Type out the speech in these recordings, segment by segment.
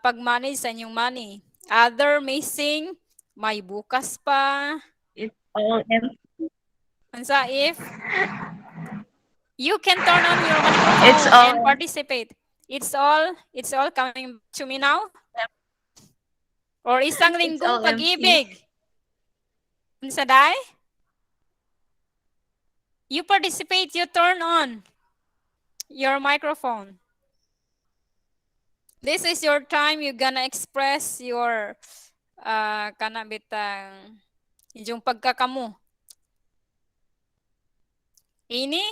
pag-manage sa inyong money? Other may sing, may bukas pa. It's all empty. Ansa if you can turn on your It's microphone all and participate. It's all coming to me now? Or isang it's linggong all empty. pag-ibig? Unsa day? You participate, you turn on your microphone. This is your time. You're gonna express your kana bitang yung pagkakamo. Ini?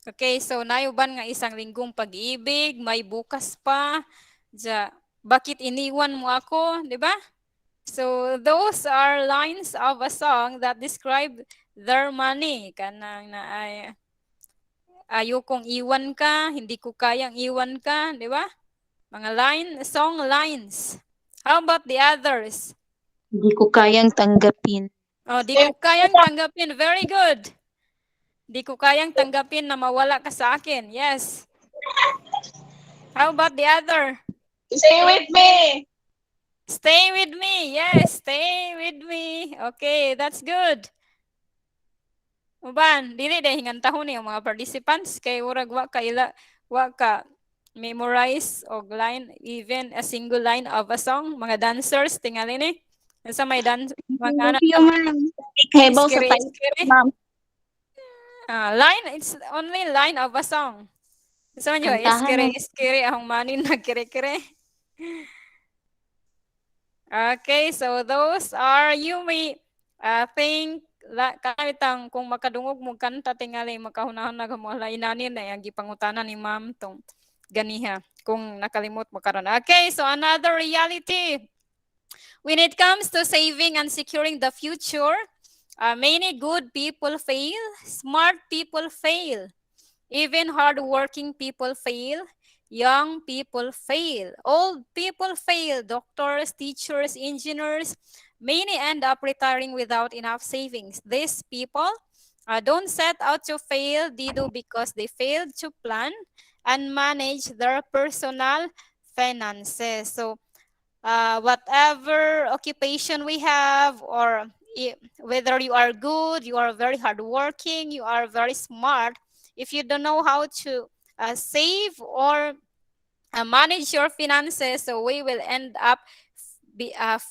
Okay, so nayuban nga isang linggong pag-ibig, may bukas pa. Bakit iniwan mo ako, di ba? So those are lines of a song that describe their money. Kanang na ay ayokong iwan ka, hindi ko kayang iwan ka, di ba? Mga song lines. How about the others? Hindi ko kayang tanggapin. Oh, di ko kayang tanggapin. Very good. Di ko kayang tanggapin na mawala ka sa akin. Yes. How about the other? Stay with me. Stay with me. Yes, stay with me. Okay, that's good. Uban, dili dahil hingantahon ni ang mga participants kay urag wa ka memorize og line, even a single line of a song. Mga dancers tingali ni. Sa may dance mga Thank you, ma'am. Iskere, sa tayo, iskere. ma'am. Line, it's only line of a song. So nyo, Kantahan iskere akong manin na kire-kire. Okay, so those are, you may think kanitang kung makadungog mo kanta tingali makahunahon na mo inanin na yung gipangutanan ni ma'am tong ganiha kung nakalimot mo karon. Okay, so another reality. When it comes to saving and securing the future, many good people fail, smart people fail, even hardworking people fail, young people fail, old people fail, doctors, teachers, engineers, many end up retiring without enough savings. These people don't set out to fail, they do because they failed to plan and manage their personal finances. So whatever occupation we have, or whether you are good, you are very hardworking, you are very smart, if you don't know how to save or manage your finances, so we will end up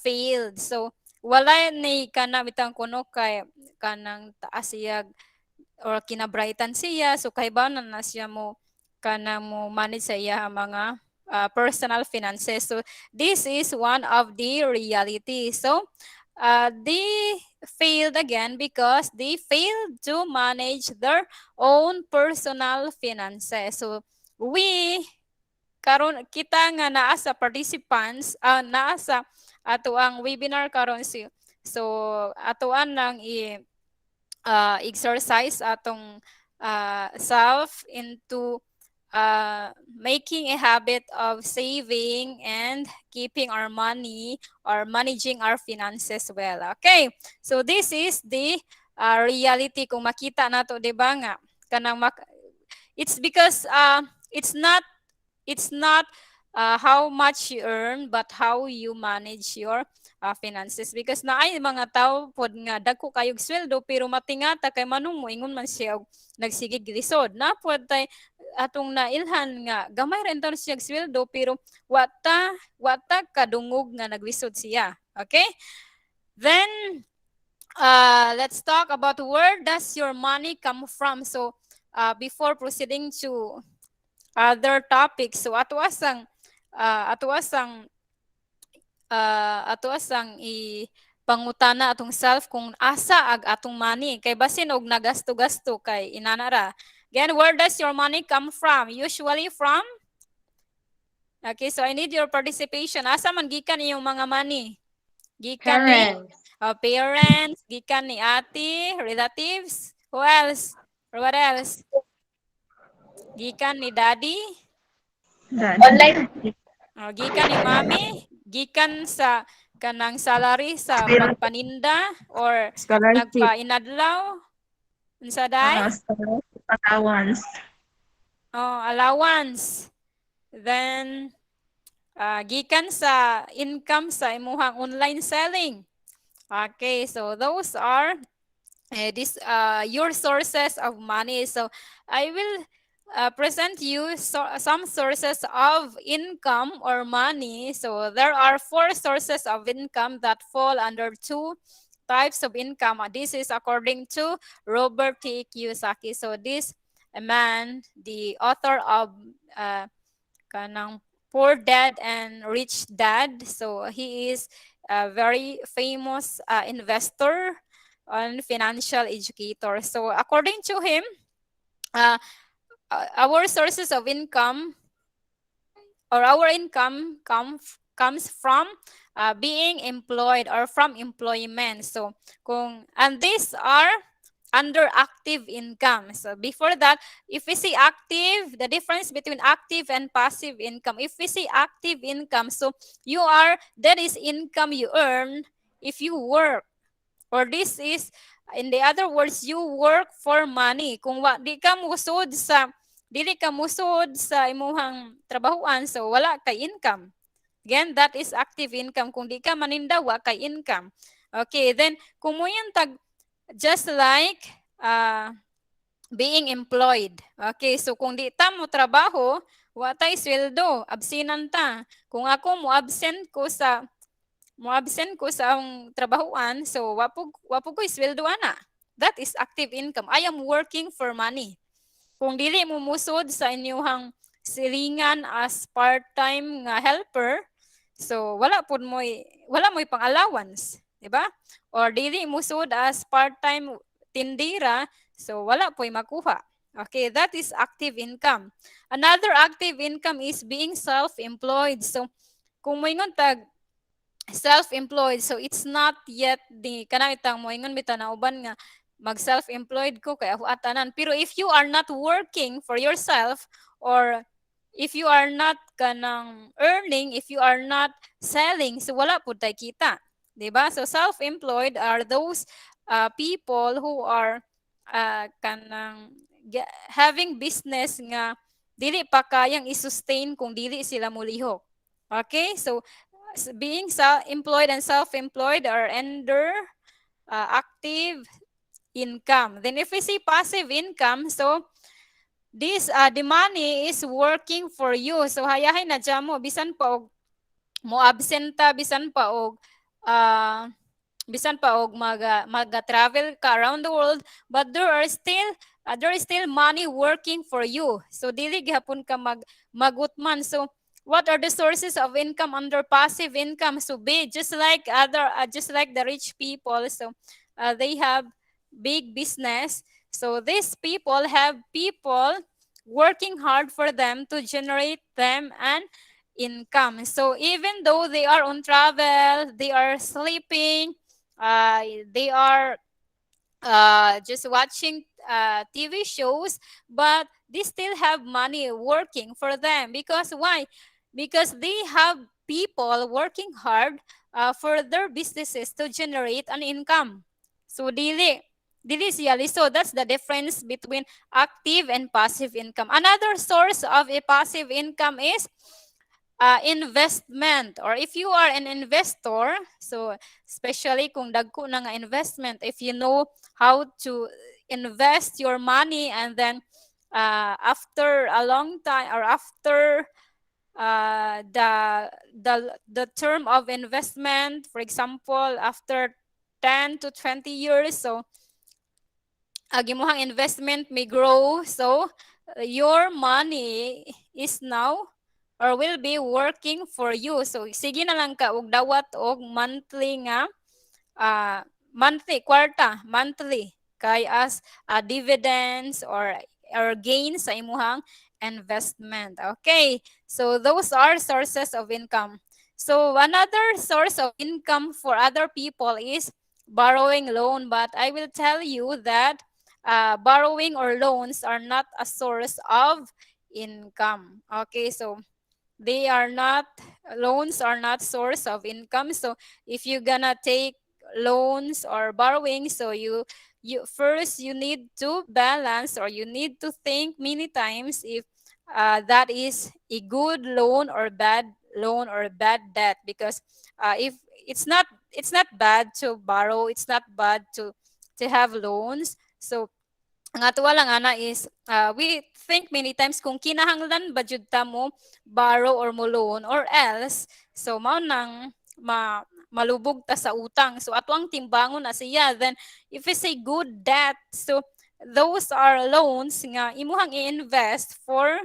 failed. So wala ni kana bitang kuno kay kanang taas siya or kinabrightan siya, so kaibanan na siya mo kana mo manage sa iya mga personal finances. So this is one of the reality. So they failed again because they failed to manage their own personal finances. So we karon kita nga naa sa participants, naa sa ato ang webinar karon so atoan nang exercise atong self into making a habit of saving and keeping our money or managing our finances well. Okay, so this is the reality. Kung makita nato, di ba nga, kanang it's because it's not how much you earn, but how you manage your finances. Because naay mga tao pod nga dagko kayog sweldo pero matingata kay manong moingon man siya og nagsigig lisod. Na pod tay atong nailhan nga gamay ra intaw siya sweldo pero wata kadungog nga naglisod siya. Okay? Then let's talk about where does your money come from. So before proceeding to other topics, so ato asang pangutana atong self kung asa ag atong money kay basin og nagasto-gasto kay inanara. Again, where does your money come from? Usually from, okay, so I need your participation. Asa man gikan iyong mga money? Gikan ni parents, gikan ni ate, relatives, who else? Or what else? Gikan ni daddy? Online. Gikan ni mami? Gikan sa kanang salary sa pagpaninda or scholarship. nagpainadlaw? Unsa day? Allowance. Oh, allowance. Then gikan sa income sa imuhang online selling. Okay, so those are this your sources of money. So I will present you some sources of income or money. So there are four sources of income that fall under two types of income. This is according to Robert T. Kiyosaki. So this man, the author of kanang Poor Dad and Rich Dad. So he is a very famous investor and financial educator. So according to him, uh, our sources of income or our income comes from being employed or from employment. So and these are under active income. So before that, if we say active, the difference between active and passive income. If we say active income, so that is income you earn if you work, or this is, in the other words, you work for money. Kung dili ka musod sa imuhang trabahoan, so wala kay income. Again, that is active income. Kung di ka maninda, wa kay income. Okay, then kung mo yan just like being employed. Okay, so kung di ta mo trabaho, wa tay sweldo, absinan ta. Kung ako mo absent ko sa ang trabahoan, so wapog ko sweldo ana. That is active income. I am working for money. Kung dili mo musod sa inyong silingan as part-time nga helper, so wala mo'y pang-allowance, di ba? Or dili musod as part-time tindira, so wala po'y makuha. Okay, that is active income. Another active income is being self-employed. So kung moingon tag self-employed, so it's not yet the kanang itang moingon bitaw na uban nga mag self-employed ko kay ako atanan, pero if you are not working for yourself, or if you are not kanang earning, if you are not selling, so wala pud tay kita, di ba? So self-employed are those people who are kanang having business nga dili pa kayang i-sustain kung dili sila mulihok. Okay, so being employed and self-employed are under active income. Then if we see passive income, so this the money is working for you. So hayahay na dyan mo, bisan pa og mo absenta, bisan pa og maga-travel ka around the world, but there is still money working for you. So dili gihapon ka magutman. So what are the sources of income under passive income? So just like the rich people, so they have big business. So these people have people working hard for them to generate them an income. So even though they are on travel, they are sleeping, they are just watching TV shows, but they still have money working for them. Because why? Because they have people working hard for their businesses to generate an income. So dili siya liso. That's the difference between active and passive income. Another source of a passive income is investment, or if you are an investor, so especially kung dagko na nga investment, if you know how to invest your money, and then after a long time, or after the term of investment, for example after 10 to 20 years, so gimuhang investment may grow. So your money is now or will be working for you. So sige na lang ka og dawat og monthly nga monthly kwarta, monthly kay as dividends or gains sa imuhang investment. Okay, so those are sources of income. So another source of income for other people is borrowing loan, but I will tell you that borrowing or loans are not a source of income. Okay, so loans are not source of income. So if you're gonna take loans or borrowing, so you first you need to balance, or you need to think many times if that is a good loan or bad debt, because if it's not bad to borrow, it's not bad to have loans. So ang ato lang ana is we think many times kung kinahanglan ba jud ta mo borrow or mo loan, or else so mao nang malubog ta sa utang. So ato ang timbangon na siya. Then if it's a good debt, so those are loans nga imuhang i-invest for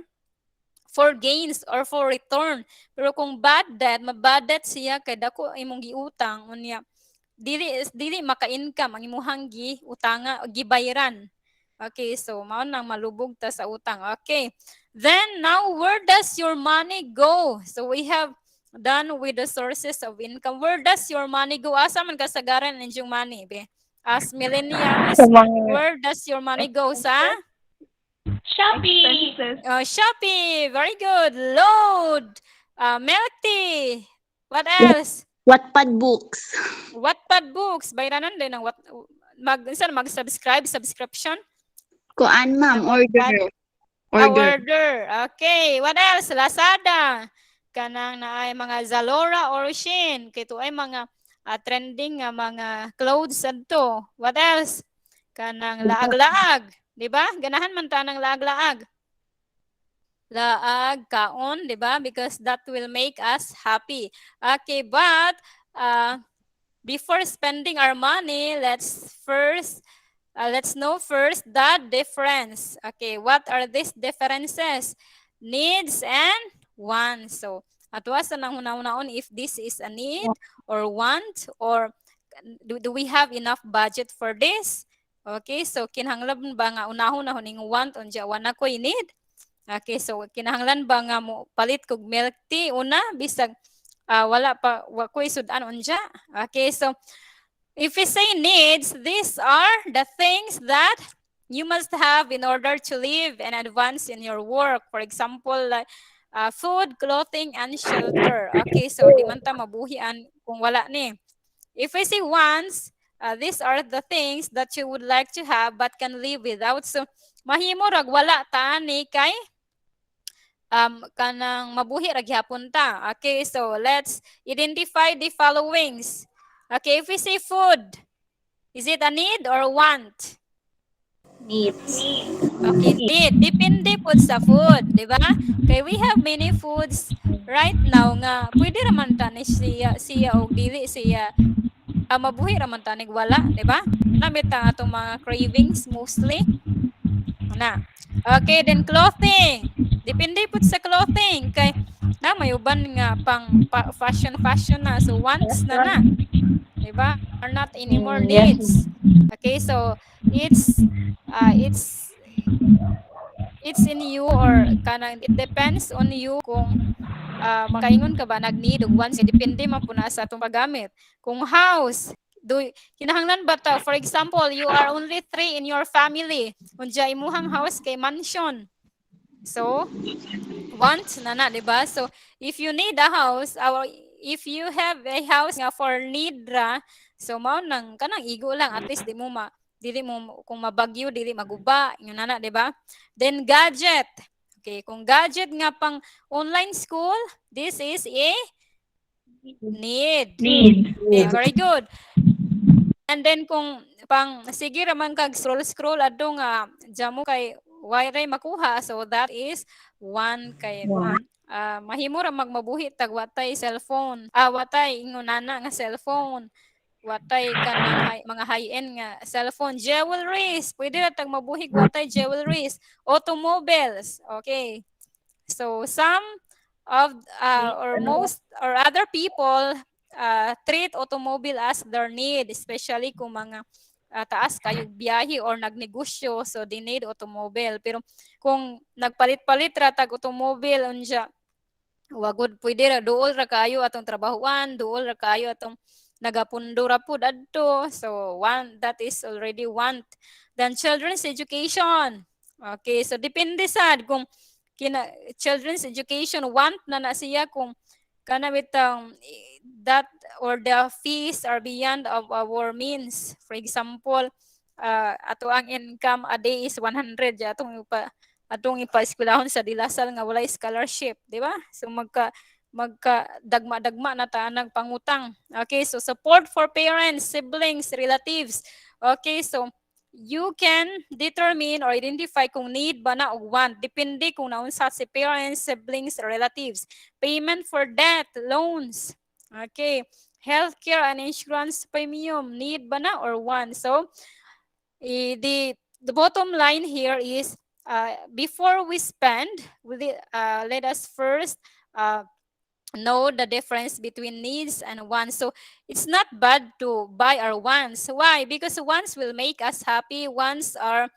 gains or for return. Pero kung bad debt, mabad debt siya kay dako imong giutang unya dili maka-income ang imuhang utanga gibayran. Okay, so mao nang malubog ta sa utang. Okay. Then now, where does your money go? So we have done with the sources of income. Where does your money go? Asa man kasagaran ang inyong money, be? As Sa millennials, mga where does your money go sa? Shopee. Expenses. Shopee. Very good. Load. Milk tea. What Wat else? Wattpad books. Wattpad books. Bayranan din ng subscription Kuan ma'am, ng order. Wattpad. Order. Order. Okay. What else? Lazada. Kanang na ay mga Zalora or Shein. Kito ay mga trending nga mga clothes adto. What else? Kanang laag-laag. Di ba? Ganahan man ta ng laag-laag. Laag, kaon, di ba? Because that will make us happy. Okay, but before spending our money, let's know first the difference. Okay, what are these differences? Needs and wants. So, atwa sa nang una-unaon if this is a need or want, or do we have enough budget for this? Okay, so kinahanglan ba nga unahon na huning want unja wana ko'y need? Okay, so kinahanglan ba nga mo palit kog milk tea una bisag wala pa wa ko'y sudan unja. Okay, so if we say needs, these are the things that you must have in order to live and advance in your work. For example, like food, clothing, and shelter. Okay, so di man ta mabuhian kung wala ni. If we say wants, these are the things that you would like to have but can live without. So mahimo rag wala ta ni kay kanang mabuhi ra gyapon ta. Okay, so let's identify the followings. Okay, if we say food, is it a need or want? Needs. Okay, need. Depende po sa food, di ba? Kay we have many foods right now nga pwede raman ta ni siya og dili siya mabuhi raman ta nig wala, di ba? Namit ang atong mga cravings mostly. Na. Okay, then clothing. Depende po sa clothing kay na may uban nga pang fashion na, so wants na. Diba? Are not anymore Yes. needs. Okay, so it's it's in you, or kanang it depends on you kung makaingon ka ba nag-need og wants, depende man po na sa atong paggamit. Kung house, kinahanglan ba ta, for example, you are only 3 in your family, unja imuhang house kay mansion, so want na, di ba? So if you need a house, or if you have a house nga for need ra, so mao nang kanang igo lang, at least dili mo kung mabagyo dili maguba yun na, di ba? Then gadget. Okay, kung gadget nga pang online school, this is a need. Need. Very good. And then kung pang sige raman kag scroll adto nga jamo kay why makuha, so that is one kay mahimo ra magmabuhi tag watay cellphone. Watay ingonana nga cellphone. Watay kanang mga high-end nga cellphone. Jewelries, pwede ra tag mabuhi watay jewelries. Automobiles. Okay. So some of or most or other people treat automobile as their need, especially kung mga taas kayo biyahe or nagnegosyo, so they need automobile. Pero kung nagpalit-palit ra tag automobile unja, wagod pwede ra duol ra kayo atong trabahuan, duol ra kayo atong nagapundo ra pud adto. So one, that is already want. Then children's education. Okay, so depende sad kung children's education want na siya kung kana bitang that or the fees are beyond of our means. For example, ato ang income a day is 100, atong atong ipa-eskwelahon sa Dilasal nga walay scholarship, di ba? So magka dagma-dagma na ta nagpangutang. Okay, so support for parents, siblings, relatives. Okay, so you can determine or identify kung need ba na o want. Depende kung naunsa si parents, siblings, relatives. Payment for debt, loans. Okay. Healthcare and insurance premium, need ba na or want? So, the bottom line here is before we spend, let us first uh, know the difference between needs and wants. So it's not bad to buy our wants. Why? Because wants will make us happy. Wants are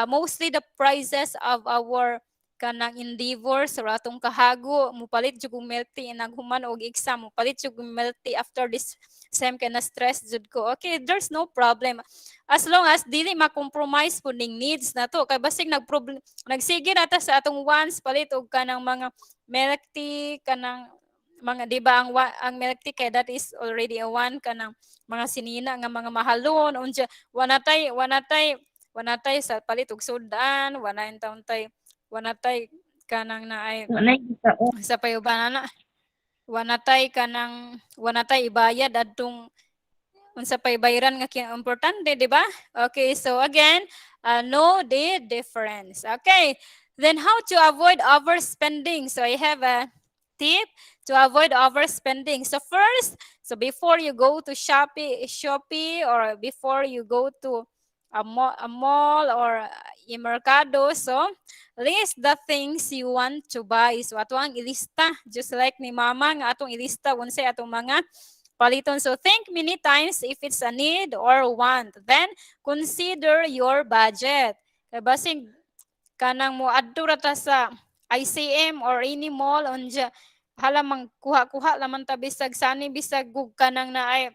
mostly the prices of our kanang endeavor sa ratong kahago mupalit jud kung melty naghuman og exam mupalit jud kung melty after this sem kay na stress jud ko. Okay, there's no problem as long as dili ma-compromise po ning needs na to kay basig nagsige na ta sa atong wants palit og kanang mga milk tea kanang mga di ba ang milk tea kay that is already a one kanang mga sinina nga mga mahalon unja wanatay sa palit og sudan wanain taon tay wanatay kanang na ay Wala yung tao. sa payuban na wanatay ibayad adtong unsa pay bayran nga importante, di ba? Okay, so again, know the difference. Okay, then how to avoid overspending? So I have a tip to avoid overspending. So first, so before you go to Shopee or before you go to a mall or a mercado, so list the things you want to buy. So ato ang ilista, just like ni mama nga atong ilista unsay atong mga paliton. So think many times if it's a need or want. Then consider your budget. Kay basig kanang mo adto ra ta sa ICM or any mall unja halamang kuha-kuha laman ta bisag sani bisag gug kanang na ay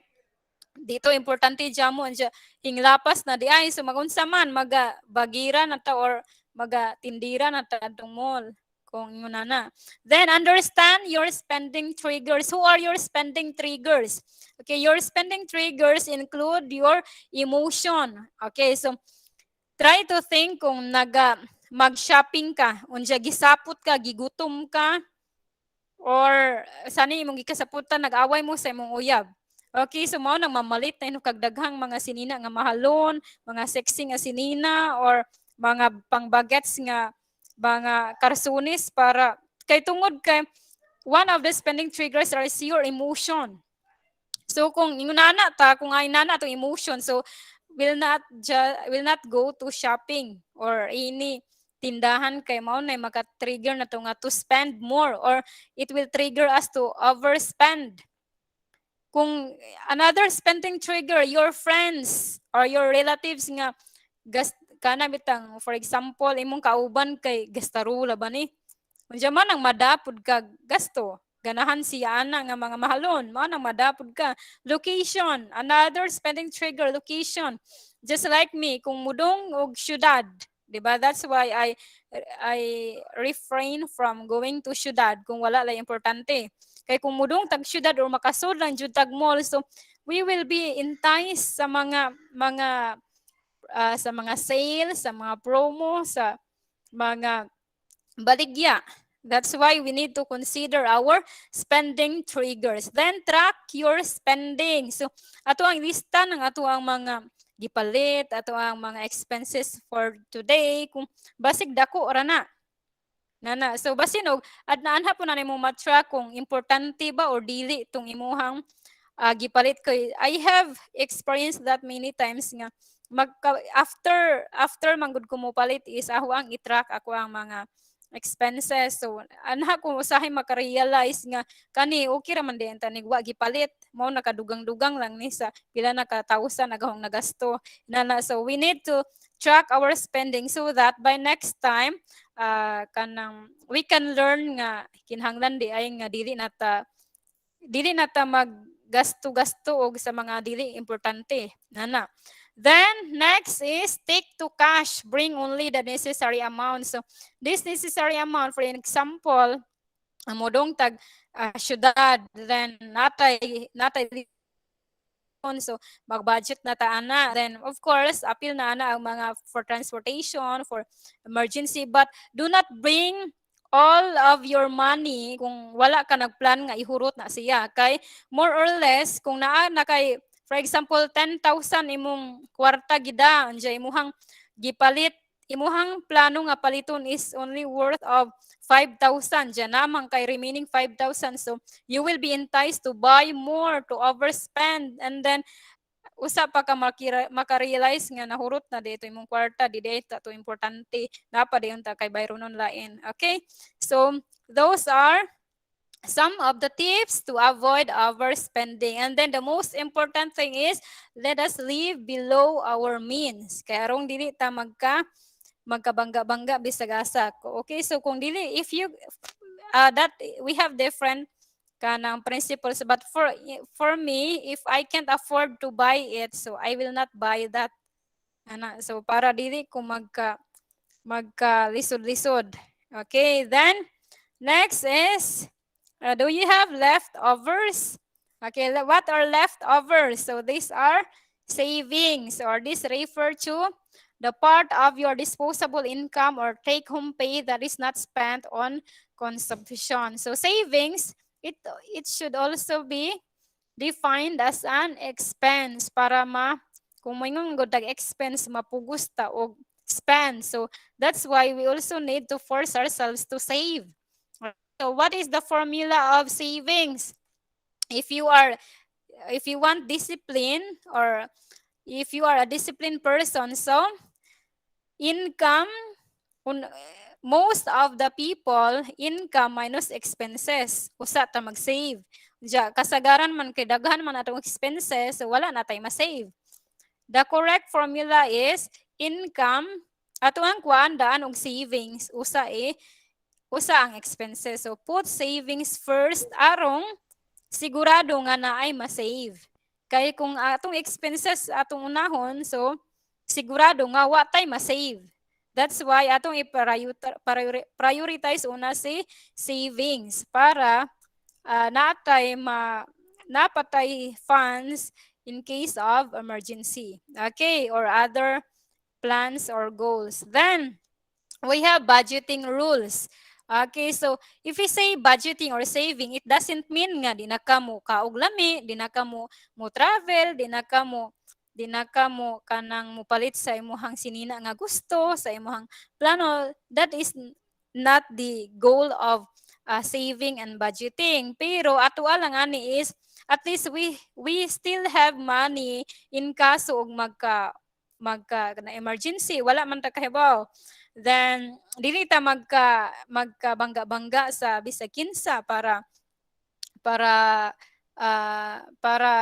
dito importante jamo unja hinglapas na di ay so magunsa man maga bagira na ta or maga tindira na ta adtong mall kung yun na. Then understand your spending triggers. Who are your spending triggers? Okay, your spending triggers include your emotion. Okay, so try to think kung mag-shopping ka, unja gisapot ka, gigutom ka, or sani imong gikasaputan nag-away mo sa imong uyab. Okay, so mao nang mamalit na kag daghang mga sinina nga mahalon, mga sexy nga sinina or mga pangbagets nga mga karsunis para kay tungod kay one of the spending triggers is your emotion. So kung ingunana ta kung ay nana to emotion so will not go to shopping or any tindahan kay mao na maka-trigger na to nga to spend more or it will trigger us to overspend. Kung another spending trigger, your friends or your relatives nga kana bitang for example imong kauban kay gastarula ba ni unsa man ang madapod ka gasto ganahan siya ana nga mga mahalon mao nang madapod ka location another spending trigger location just like me kung mudong og syudad di ba that's why I refrain from going to syudad kung wala lay importante kay kung mudong tag syudad or makasud lang jud tag mall so we will be enticed sa mga sa mga sales, sa mga promo, sa mga baligya. That's why we need to consider our spending triggers. Then track your spending. So ato ang lista ng ato ang mga gipalit, ato ang mga expenses for today kung basig dako ra na. Nana, so basin og adnaan hapon na nimo ma-track kung importante ba or dili tong imuhang gipalit ko. I have experienced that many times nga after manggod ko mo palit is ako ang i-track ako ang mga expenses. So anha ko usahay maka-realize nga kani okay ra man din tanig wa gipalit mao nakadugang-dugang lang ni sa pila na ka tawsa nagahong nagasto nana. So we need to track our spending so that by next time kanang we can learn nga kinahanglan di ay nga dili nata maggasto-gasto og sa mga dili importante nana. Then next is stick to cash, bring only the necessary amount. So this necessary amount, for example, modong tag syudad, then natay So mag-budget na ta ana. Then of course, appeal na ana ang mga for transportation, for emergency, but do not bring all of your money kung wala ka nagplan nga ihurot na siya. Kay more or less kung naa na kay for example 10,000 imong kwarta gida anja imuhang gipalit, imuhang plano nga paliton is only worth of 5,000 dyan namang kay remaining 5,000, so you will be enticed to buy more, to overspend, and then usa pa ka makarealize nga nahurot na dito imong kwarta di data to importante napa dayon ta kay bayronon lain. Okay, so those are some of the tips to avoid overspending. And then the most important thing is let us live below our means. Kaya arong dili ta magkabangga-bangga bisag asa ko. Okay, so kung dili, if you that we have different kanang principles, but for me, if I can't afford to buy it, so I will not buy that. Ana, so para dili ko magka lisod-lisod. Okay, then next is do you have leftovers? Okay, what are leftovers? So these are savings, or this refer to the part of your disposable income or take-home pay that is not spent on consumption. So savings, it should also be defined as an expense para kung may nga expense mapugos ta og spend. So that's why we also need to force ourselves to save. So what is the formula of savings? If you want discipline, or if you are a disciplined person, so income, most of the people, income minus expenses, usa ta mag-save. Kasagaran man kay daghan man atong expenses, so wala na tay ma-save. The correct formula is income ato ang kuan daan og savings, usa ang expenses. So put savings first arong sigurado nga na ay ma-save. Kay kung atong expenses atong unahon, so sigurado nga wa tay ma-save. That's why atong i-prioritize una si savings para napatay funds in case of emergency. Okay, or other plans or goals. Then we have budgeting rules. Okay, so if we say budgeting or saving, it doesn't mean nga di na ka mo kaog lami, di na ka mo travel, di na ka mo kanang mupalit sa imuhang sinina nga gusto, sa imuhang plano. That is not the goal of saving and budgeting. Pero ato lang ani is at least we still have money in kaso og magka na emergency, wala man ta kahibaw. Then dili ta magkabangga-bangga sa bisag kinsa para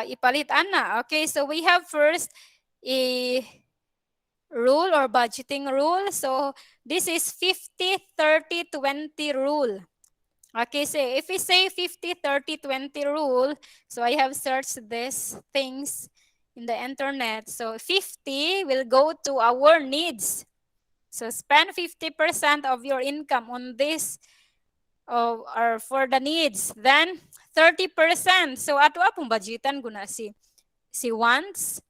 ipalit ana. Okay, so we have first a rule or budgeting rule. So this is 50-30-20 rule. Okay, so if we say 50-30-20 rule, so I have searched these things in the internet. So 50 will go to our needs. So spend 50% of your income on this or for the needs. Then 30%. So ato apong budgetan guna si wants.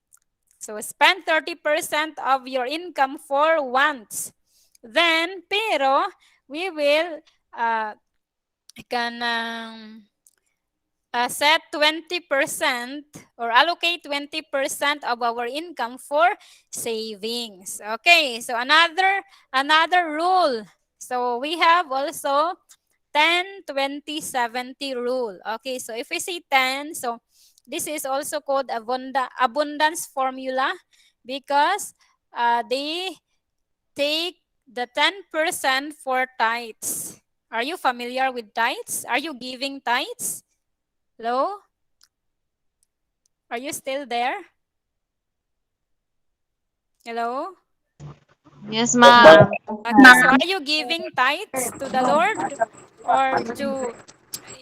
So spend 30% of your income for wants. Then pero we will set 20% or allocate 20% of our income for savings. Okay, so another rule. So we have also 10-20-70 rule. Okay, so if we say 10, so this is also called abundance formula because they take the 10% for tithes. Are you familiar with tithes? Are you giving tithes? Hello? Are you still there? Hello? Yes, ma'am. Okay, so are you giving tithes to the Lord or to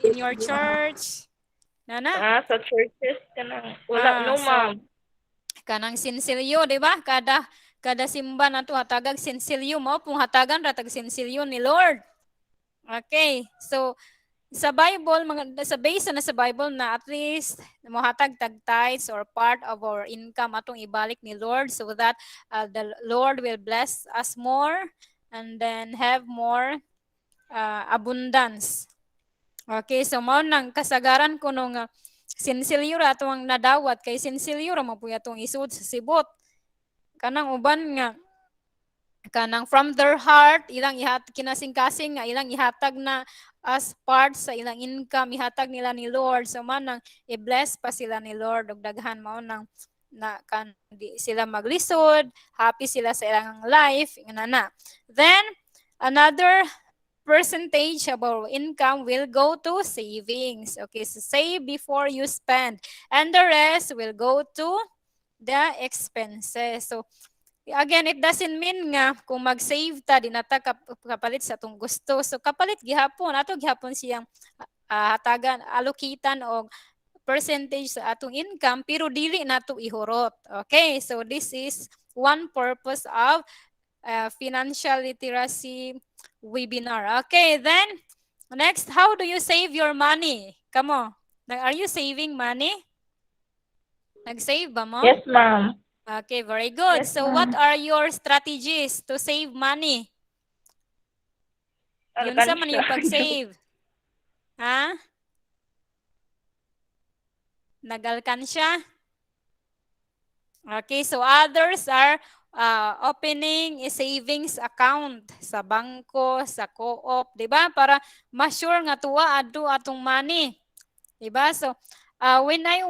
in your church? Nana? Sa churches ka na. Wala, no, So, ma'am. kanang sinsilyo, di ba? Kada simba na to hatagag sinsilyo mo, pong hatagan ratag sinsilyo ni Lord. Okay, so sa Bible, sa base na sa Bible na at least mohatag tag tithes or part of our income atong ibalik ni Lord so that the Lord will bless us more and then have more abundance. Okay, so mao nang kasagaran ko nung sinsilyo ra atong nadawat kay sinsilyo ra man puy atong isud sa sibot. Kanang uban nga kanang from their heart ilang kinasing-kasing nga ilang ihatag na as part sa ilang income ihatag nila ni Lord so man nang i-bless pa sila ni Lord og daghan mao nang na kan di sila maglisod, happy sila sa ilang life inana. Then another percentage of our income will go to savings. Okay, so save before you spend and the rest will go to the expenses. So again, it doesn't mean nga kung mag-save ta di nata kapalit sa atong gusto. So kapalit gihapon ato gihapon siyang hatagan allokitan og percentage sa atong income pero dili nato ihurot. Okay, so this is one purpose of financial literacy webinar. Okay, then next, how do you save your money? Come on. Are you saving money? Nag-save ba mo? Yes, ma'am. Okay, very good. Yes, So what ma'am. are your strategies to save money? Yun sa man Alkansya. yung pag-save. Ha? Nag-alkansya? Okay, so others are opening a savings account sa bangko, sa co-op, 'di ba? Para ma-sure nga tuwa adto atong money. 'Di ba? So when I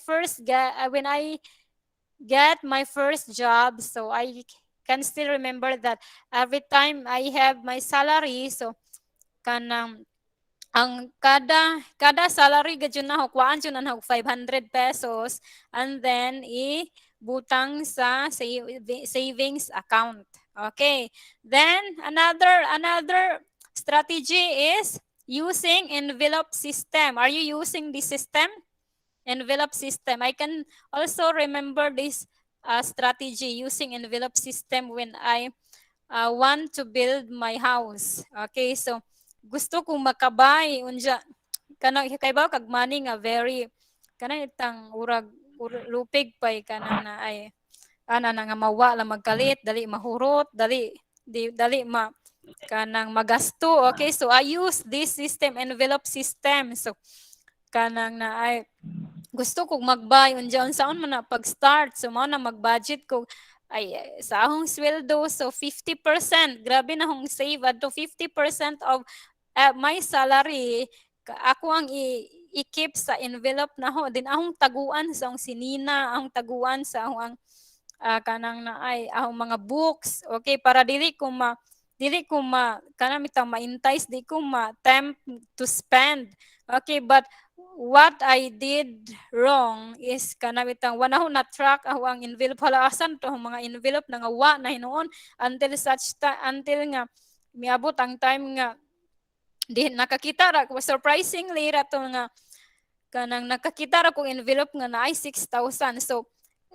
first when I get my first job, so I can still remember that every time I have my salary, so kanang ang kada salary gadyo na hukwaan jud na 500 pesos and then butang sa savings account. Okay. Then another strategy is using envelope system. Are you using this system? Envelope system. I can also remember this strategy using envelope system when I want to build my house. Okay, so gusto kong makabay unja kanang kay ba kag money nga very kanang itang lupig pay kanang na ay ana na nga mawa lang magkalit dali mahurot dali kanang magasto. Okay, so I use this system envelope system. So kanang na ay gusto kong mag-buy unsaon man na pag-start so mao na mag-budget ko ay sa akong sweldo so 50% grabe na akong save adto 50% of my salary ako ang i-keep sa envelope na ho din akong taguan sa akong sinina akong taguan sa akong kanang na ay akong mga books okay para dili ko kanang mitang ma-entice di ko tempt to spend okay but what I did wrong is kanang bitang wanahon na track ako ang envelope hala asan to mga envelope na nga wa na hinuon until nga miabot ang time nga di nakakita ra ko surprisingly ra to nga kanang nakakita ra kong envelope nga na ay 6,000 so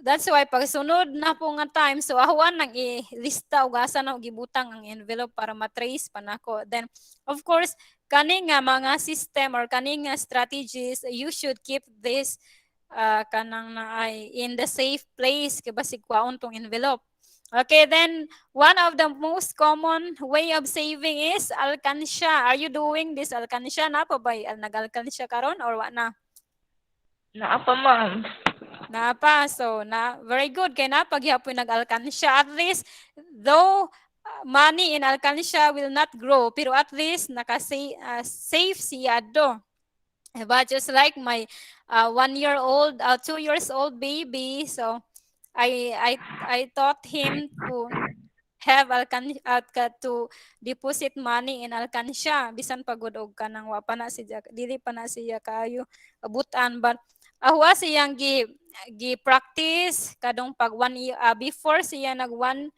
that's why pagsunod na po nga time so ahuan nang ilista og asa na gibutang ang envelope para matrace pa nako then of course kani nga mga system or kani nga strategies you should keep this kanang na ay in the safe place kay basig kwaon tong envelope. Okay, then one of the most common way of saving is alkansya. Are you doing this alkansya na pa ba nag-alkansya karon or wa na? Naapa, ma'am. Napa, so very good kay na paghihapon nag-alkansya at least though money in alkansya will not grow pero at least safe siya do. But just like my 1-year-old 2 years old baby so I taught him to have to deposit money in alkansya bisan pagod og kanang wa pa na siya dili pa na siya kaayo abutan but ahwa siyang gi practice kadong pag 1 year before siya nag 1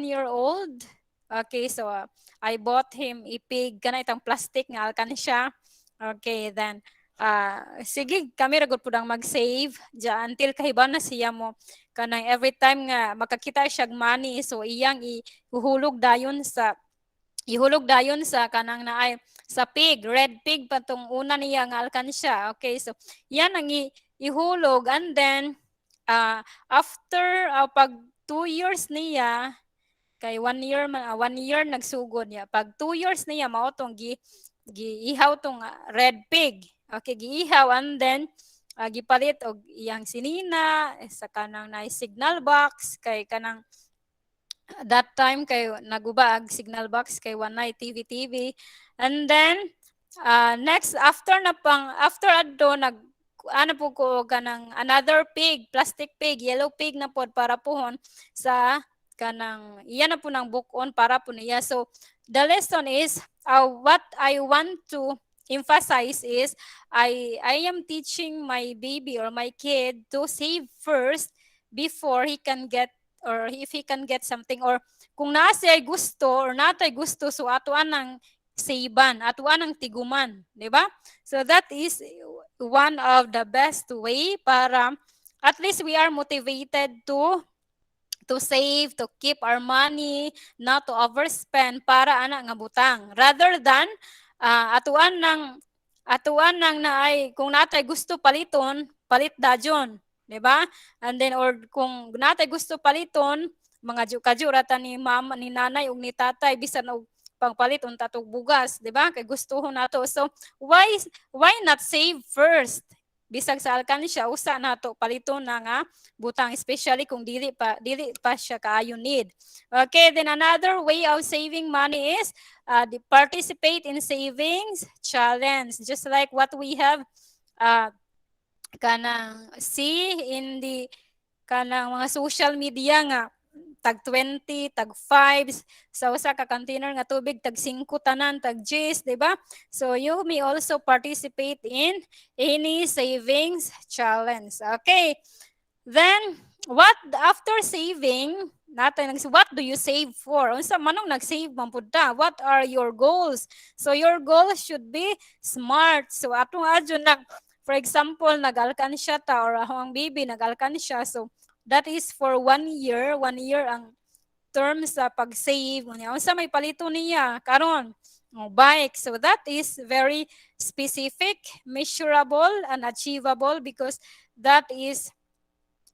year old. Okay, so I bought him ipig kana itang plastic nga alkansya. Okay, then sige kami ra gud pud ang mag-save ja until kahibaw na siya mo kanang every time nga makakita siya money so iyang ihuhulog dayon sa ihulog dayon sa kanang naay sa pig, red pig pa tong una niya nga alkansya. Okay, so yan ang ihulog, and then after pag 2 years niya, kay 1 year man, 1 year nagsugod niya, pag 2 years niya mao tong giihaw tong red pig. Okay, giihaw, and then gipalit og iyang sinina sa kanang na signal box, kay kanang that time kay nagubag signal box kay one night TV. And then next, after adto nag ano po ko kanang another pig, plastic pig, yellow pig na pod para pohon sa kanang iya na po ng bukon para po niya. So the lesson is what I want to emphasize is I am teaching my baby or my kid to save first before he can get, or if he can get something, or kung nasa gusto or natay gusto, so atuan ng savean, atuan ng tiguman, di ba? So that is one of the best way para at least we are motivated to save, to keep our money, not to overspend para ana nga butang. Rather than atuan ng naay kung natay gusto paliton, palit dajon, di ba? And then or kung natay gusto paliton, mga kaju rata ni mama, ni nanay ug ni tatay bisan og pangpalit unta tog bugas, di ba? Kay gustuhon nato. So why not save first? Bisag sa alkansya usa nato paliton na nga butang, especially kung dili pa siya kaayo need. Okay, then another way of saving money is participate in savings challenge, just like what we have kanang see in the kanang mga social media nga tag 20, tag 5 sa usa ka container nga tubig, tag 5 tanan, tag 10, di ba? So you may also participate in any savings challenge. Okay. Then what after saving natin, what do you save for? Unsa manong nag-save man pud ta? What are your goals? So your goals should be smart. So atong adyo nag, for example, nag-alkansya ta or ang baby nag-alkansya, so that is for 1 year. 1 year ang term sa pag-save. Unsa may palito niya karon? Bike. So that is very specific, measurable, and achievable because that is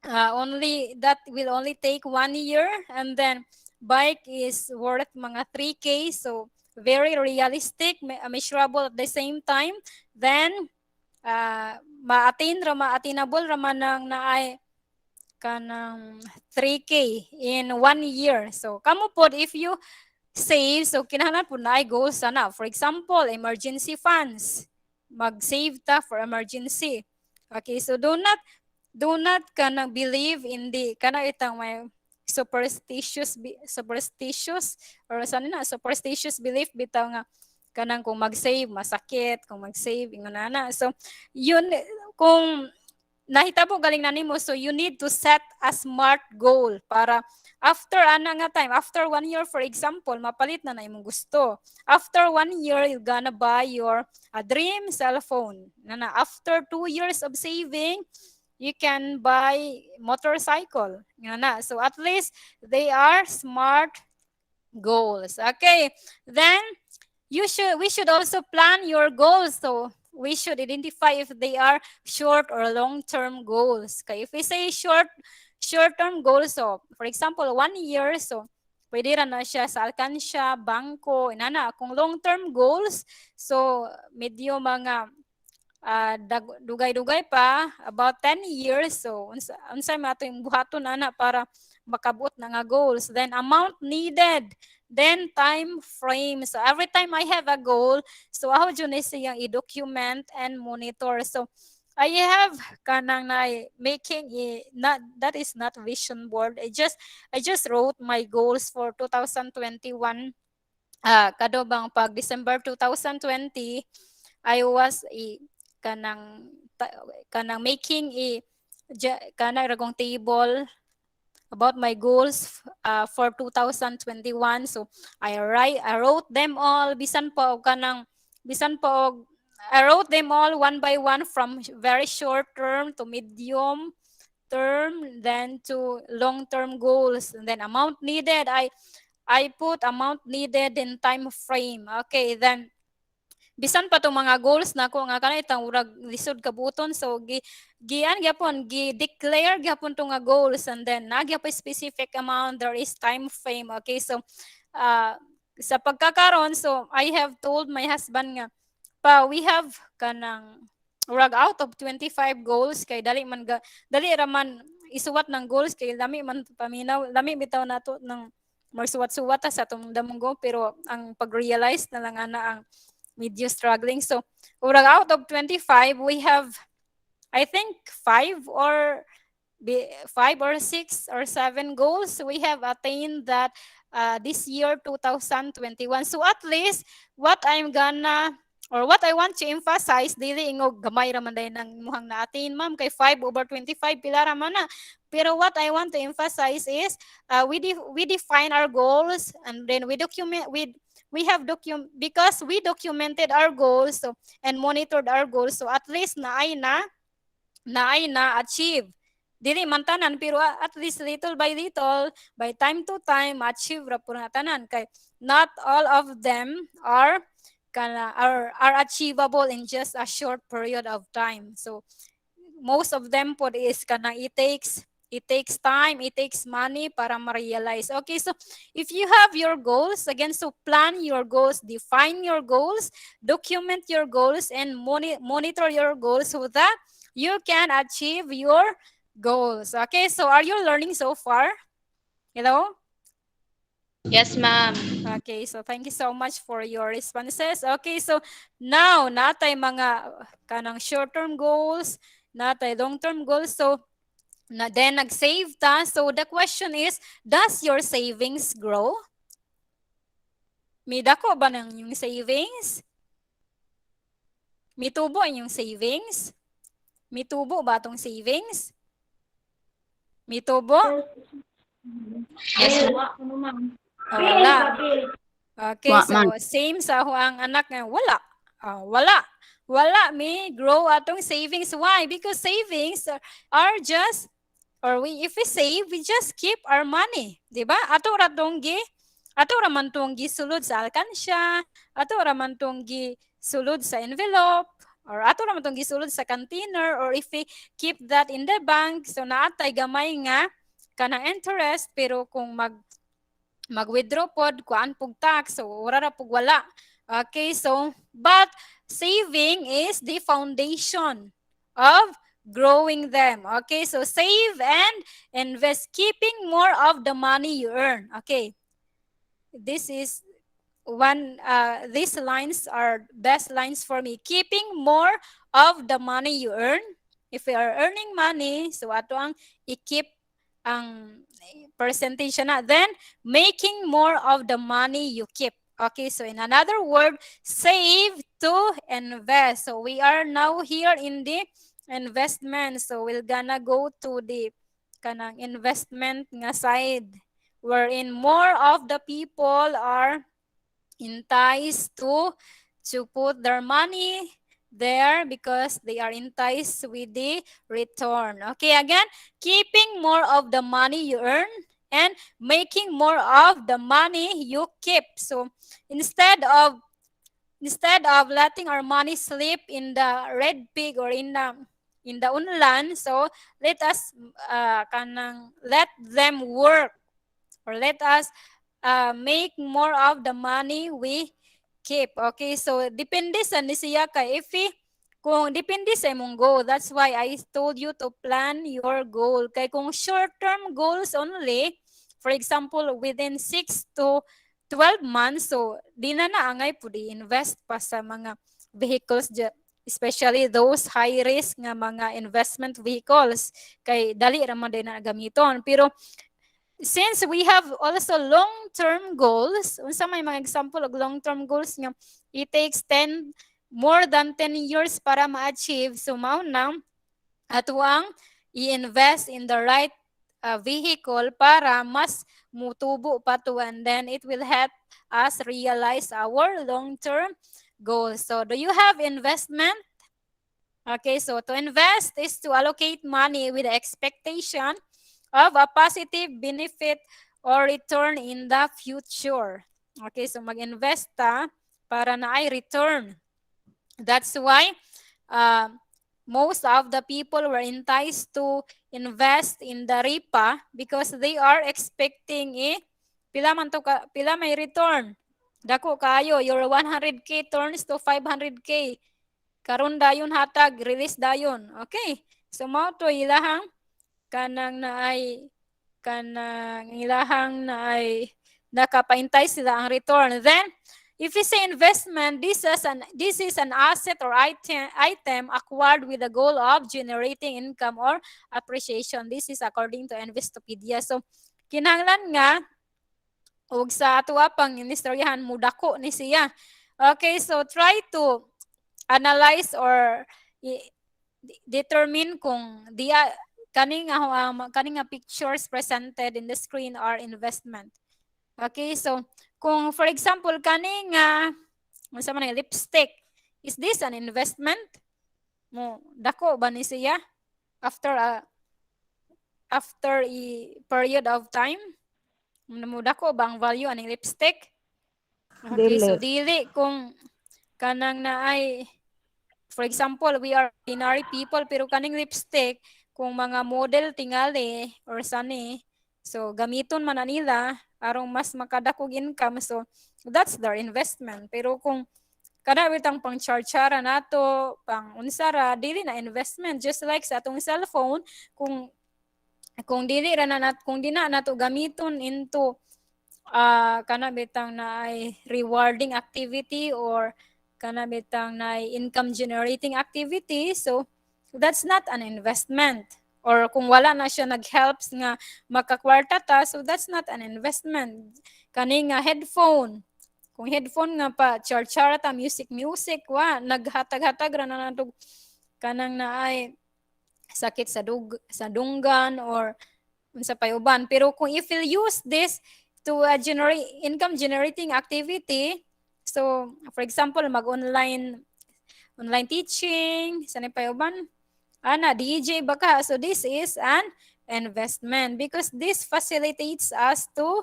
that will only take 1 year, and then bike is worth mga 3K, so very realistic, measurable at the same time. Then maatinable raman ng naay kanang 3K in 1 year. So kamo pod if you save, so kinahanglan po na goals sana. For example, emergency funds, mag-save ta for emergency. Okay, so do not kanang believe in the kanang itang may superstitious or sana na superstitious belief bitaw nga kanang kung mag-save masakit, kung mag-save ingonana. So yun, kung nahitabo galing na nimo, so you need to set a smart goal para after ana nga time, after 1 year for example, mapalit na imong gusto. After 1 year, you're gonna buy your dream cell phone. After 2 years of saving, you can buy motorcycle. So at least they are smart goals. Okay, then we should also plan your goals. So we should identify if they are short or long-term goals. Okay, if we say short-term goals, so for example 1 year, so pwede ra na siya sa alkansya, bangko, inana. Kung long-term goals, so medyo mga dugay-dugay pa, about 10 years. So unsay mato yung buhaton ana para makabot na nga goals. Then amount needed, then time frame. So every time I have a goal, so how do you siyang i-document and monitor. So I have kanang na making not that is not vision board. I just wrote my goals for 2021. Kadobang pag December 2020, I was kanang making kanang ragong table about my goals for 2021. So I wrote them all, bisan pa I wrote them all one by one, from very short term to medium term, then to long term goals, and then amount needed. I put amount needed in time frame. Okay, then bisan pa tong mga goals na ko nga kanay itang urag lisod kabuton, so gian gyapon gi declare gyapon tong nga goals, and then nagyapon specific amount, there is time frame. Okay, so uh, sa pagkakaron, so I have told my husband nga pa we have kanang urag out of 25 goals, kay dali ra man isuwat ng goals, kay dami man paminaw, dami bitaw nato ng magsuwat-suwat ta sa atong damong goal, pero ang pag-realize na lang ana ang medyo struggling. So, urag out of 25, we have, I think, 5 or 6 or 7 goals. We have attained that this year, 2021. So, at least, what I'm gonna or what I want to emphasize, dili ingog gamay ra man day nang muhang na-attain, ma'am, kay 5/25 pila ra man na. Pero what I want to emphasize is we define our goals, and then we have because we documented our goals, so, and monitored our goals, so at least na achieve. Dili man tanan, pero at least little by little, by time to time, achieve ra po na tanan, kay not all of them are achievable in just a short period of time. So most of them po is it takes time, it takes money para ma-realize. Okay, so if you have your goals, again, so plan your goals, define your goals, document your goals, and monitor your goals so that you can achieve your goals. Okay, so are you learning so far? Hello? Yes, ma'am. Okay, so thank you so much for your responses. Okay, so now natay mga kanang short-term goals, natay long-term goals. So then nag-save ta. So the question is, does your savings grow? May dako ba ng yung savings? May tubo yung savings? May tubo ba tong savings? May tubo? Yes, ma'am. Wala. Okay, Wa so man. same sa ako ang anak nga, wala. Wala. Wala may grow atong savings. Why? Because savings are just, or if we save, we just keep our money. Di ba? Ato ra man tong gisulod sa alkansya, ato ra man tong gisulod sa envelope, or ato ra man tong gisulod sa container, or if we keep that in the bank, so naatay gamay nga kanang interest, pero kung mag-withdraw pod kuan pug tax, so ora ra pug wala. Okay, so but saving is the foundation of growing them. Okay, so save and invest, keeping more of the money you earn. Okay, this is these lines are best lines for me. Keeping more of the money you earn. If we are earning money, so ato ang i-keep ang percentage na. Then making more of the money you keep. Okay, so in another word, save to invest. So we are now here in the investment. So we're gonna go to the kanang investment nga side, wherein more of the people are enticed to put their money there because they are enticed with the return. Okay, again, keeping more of the money you earn and making more of the money you keep. So instead of letting our money sleep in the red pig or in the unlan, so let us let them work, or let us make more of the money we keep. Okay, so depende sa ni siya kay if kung depende sa imong goal. That's why I told you to plan your goal. Kay kung short-term goals only, for example, within 6 to 12 months, so di na naangay po di-invest pa sa mga vehicles, especially those high risk nga mga investment vehicles, kay dali ra man din na gamiton. Pero since we have also long-term goals, unsa may mga example of long-term goals nga it takes more than 10 years para ma-achieve, so mao na ato ang i-invest in the right vehicle para mas mutubo pa to, and then it will help us realize our long-term goals. So do you have investment? Okay, so to invest is to allocate money with the expectation of a positive benefit or return in the future. Okay, so mag-invest ta para na ay return. That's why uh, most of the people were enticed to invest in the RIPA because they are expecting pila man to ka, pila may return. Dako kayo, your 100k turns to 500k. Karon dayon hatag, release dayon. Okay. So mao to ilahang kanang naay kanang ilahang naay nakapaintay sila ang return. Then if you say investment, this is an asset or item acquired with the goal of generating income or appreciation. This is according to Investopedia. So kinahanglan nga ug sa atuwa pang inistoryahan mudako ni siya. Okay, so try to analyze or determine kung kaning nga pictures presented in the screen are investment. Okay, so kung for example kaning unsa man lipstick, is this an investment? Mo dako ba ni siya after a period of time? Mo dako bang value aning lipstick? Okay, so dili kung kanang naay for example, we are ordinary people pero kaning lipstick kung mga model tingali or sani, so gamiton man na nila arong mas makadakog income, so that's their investment. Pero kung kada bitang pang charchara nato, pang unsara, dili na investment. Just like sa atong cellphone, kung dili ra na kung di na nato gamiton into kana bitang na ay rewarding activity or kana bitang na income generating activity, so that's not an investment. Or kung wala na siya nag-helps nga makakwarta ta, so that's not an investment. Kani nga headphone, kung headphone nga pa charge ta music wa naghatag-hatag ra na natog kanang naay sakit sa dunggan or unsa pay uban. Pero kung if you use this to generate income generating activity, so for example mag-online teaching sanay pay uban DJ baka, so this is an investment because this facilitates us to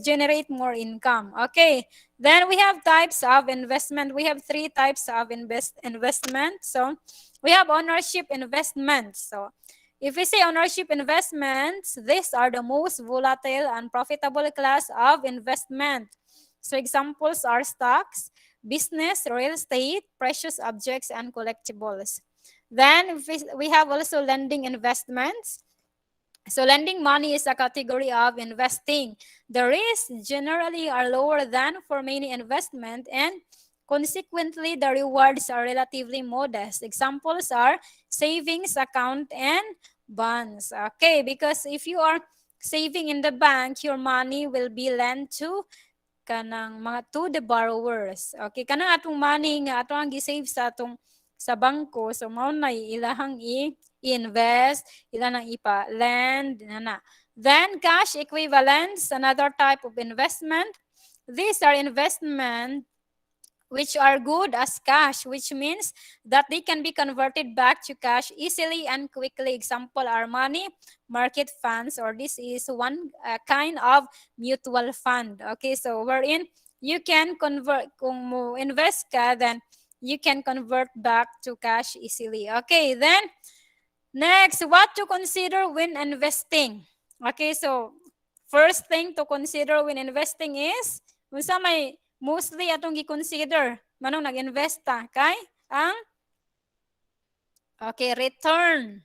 generate more income. Okay, then we have types of investment. We have three types of investment. So we have ownership investments. So if we say ownership investments, these are the most volatile and profitable class of investment. So examples are stocks, business, real estate, precious objects, and collectibles. Then we have also lending investments. So lending money is a category of investing. The risks generally are lower than for many investment, and consequently the rewards are relatively modest. Examples are savings account and bonds. Okay, because if you are saving in the bank, your money will be lent to kanang mga to the borrowers. Okay, kanang atong money nga atong ang gi-save sa bangko, so mao na ilahang i-invest, ilang ipa-lend na. Then cash equivalents, another type of investment. These are investment which are good as cash, which means that they can be converted back to cash easily and quickly. Example are money market funds, or this is one kind of mutual fund. Okay, so wherein you can convert, kung mo invest ka, then you can convert back to cash easily. Okay, then next, what to consider when investing? Okay, so first thing to consider when investing is unsa may mostly atong gi-consider manong nag-invest ta kay ang return.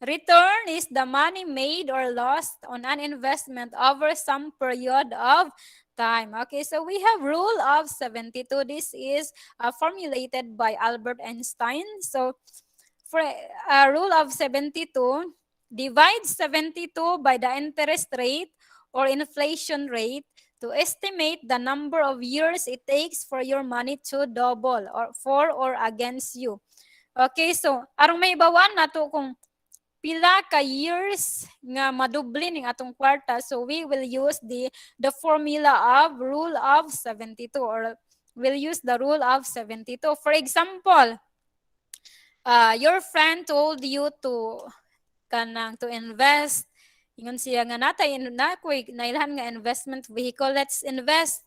Return is the money made or lost on an investment over some period of time. Okay, so we have rule of 72. This is formulated by Albert Einstein. So for rule of 72, divide 72 by the interest rate or inflation rate to estimate the number of years it takes for your money to double or for or against you. Okay, so arong may bawan nato kung pila ka years nga maduble ning atong kwarta, so we will use the formula of rule of 72, or we'll use the rule of 72. For example, your friend told you to invest Ingon siya nga natay na koy nailhan nga investment vehicle, let's invest.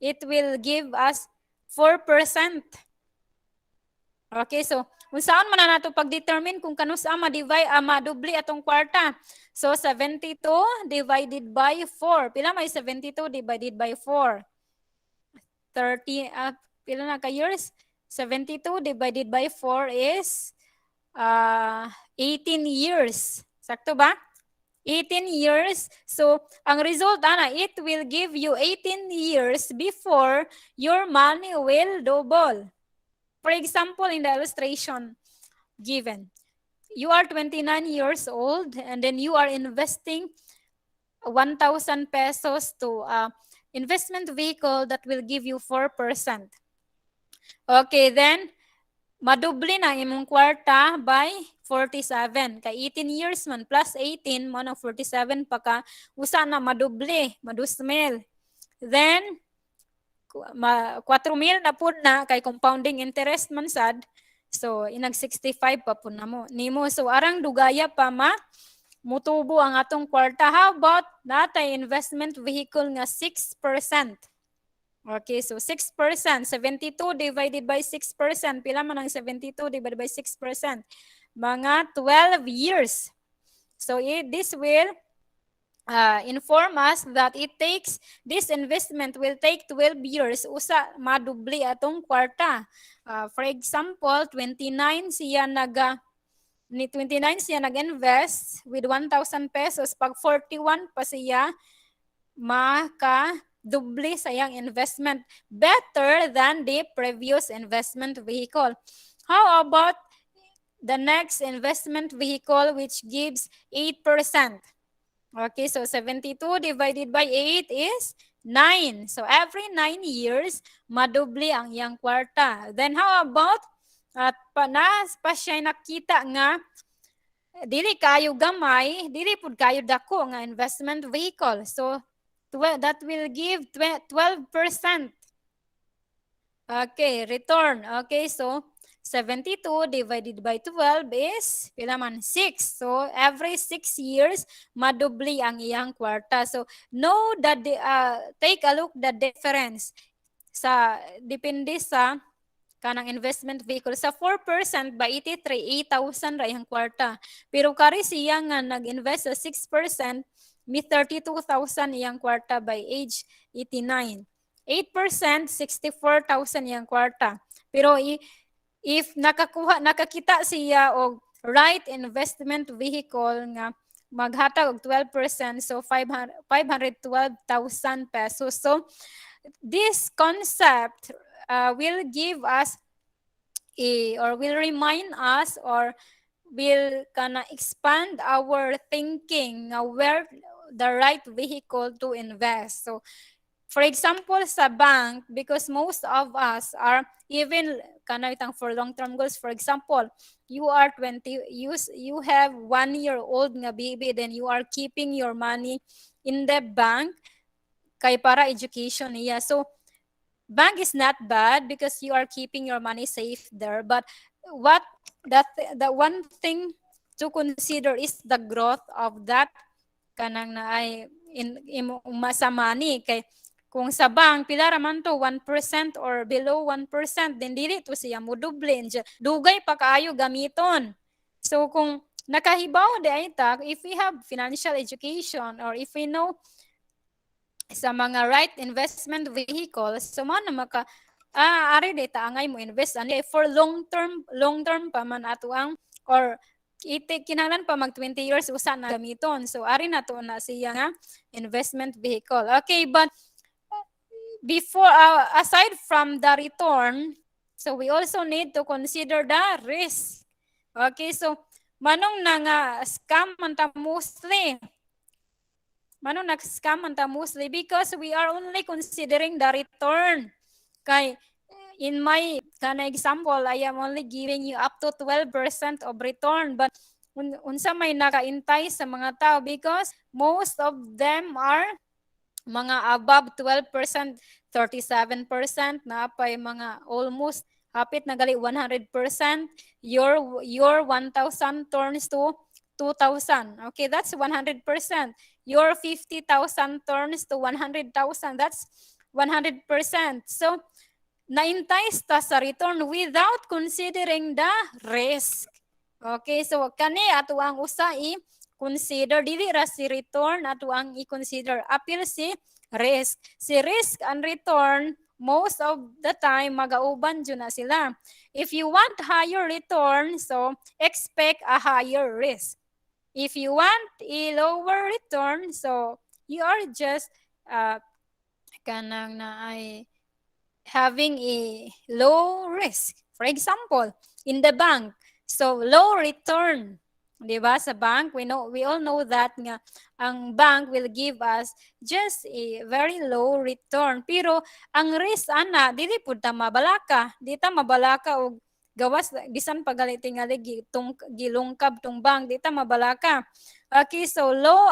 It will give us 4%. Okay, so kung saan man na nato pag-determine kung kanus ma-divide madubli atong kwarta. So 72 divided by 4. Pila may 72 divided by 4? 30 pila na ka years? 72 divided by 4 is 18 years. Sakto ba? 18 years. So, ang result, it will give you 18 years before your money will double. For example, in the illustration given, you are 29 years old and then you are investing 1,000 pesos to investment vehicle that will give you 4%. Okay, then madubli na imong kwarta by 47. Kay 18 years man plus 18 mo na 47 pa ka usa na madubli, madusmil. Then 4,000 na pud na kay compounding interest man sad. So inag 65 pa pud namo nimo. So arang dugaya pa mutubo ang atong kwarta. How about natay investment vehicle nga 6%? Okay, so 6%, 72 divided by 6%. Pila man ang 72 divided by 6%? Mga 12 years. So this will inform us that this investment will take 12 years usa madubli atong kwarta. For example, 29 siya nag-invest with 1,000 pesos. Pag 41 pa siya, dubli sa iyang investment, better than the previous investment vehicle. How about the next investment vehicle which gives 8%? Okay, so 72 divided by 8 is 9. So every 9 years, madubli ang iyang kwarta. Then how about pa siya nakita nga dili kayo gamay, dili pud kayo dako nga investment vehicle. So that will give 12%. Okay, return. Okay, so 72 divided by 12 is pila man 6. So every 6 years madubli ang iyang kwarta. So know that take a look the difference depende sa kanang investment vehicle. Sa 4% by 83, 8,000 ra iyang kwarta. Pero kari siya nga nag-invest sa 6%, may 32,000 iyang kwarta by age 89. 8%, 64,000 iyang kwarta. Pero if nakakita siya og right investment vehicle nga maghatag og 12%, so 512,000 pesos. So this concept will give us or will remind us or will expand our thinking where the right vehicle to invest. So for example, sa bank, because most of us are even for long-term goals. For example, you are 20, you have 1-year-old nga baby, then you are keeping your money in the bank kay para education niya. So bank is not bad because you are keeping your money safe there. But the one thing to consider is the growth of that kanang na ay sa money. Kay kung sa bank, pila raman to 1% or below 1%, then dili to siya moduble. Dugay pa kaayo gamiton. So kung nakahibaw di ay if we have financial education or if we know sa mga right investment vehicles, so man ari data angay mo invest ani for long term pa man ato ang or kinahanglan pa mag 20 years usa na gamiton. So ari na to na siya nga investment vehicle. Okay, but before aside from the return, so we also need to consider the risk. Okay, so manong na nga scam man ta mostly. Manong nag-scam man ta mostly because we are only considering the return. Kay in my example, I am only giving you up to 12% of return, but unsa may nakaintay sa mga tao because most of them are mga above 12%, 37%, na pay mga almost hapit na gali 100%. Your 1,000 turns to 2,000. Okay, that's 100%. Your 50,000 turns to 100,000. That's 100%. So, na-entice ta sa return without considering the risk. Okay, so kani ato ang usa i-consider dili ra si return ato ang i-consider apil si risk. Si risk and return most of the time magauban jud na sila. If you want higher return, so expect a higher risk. If you want a lower return, so you are just kanang na ay having a low risk. For example, in the bank, so low return. 'Di ba sa bank, we all know that nga ang bank will give us just a very low return. Pero ang risk ana dili pud ta mabalaka. Di ta mabalaka og gawas bisan pagalit tingali gilungkab tong bank, di ta mabalaka. Okay, so low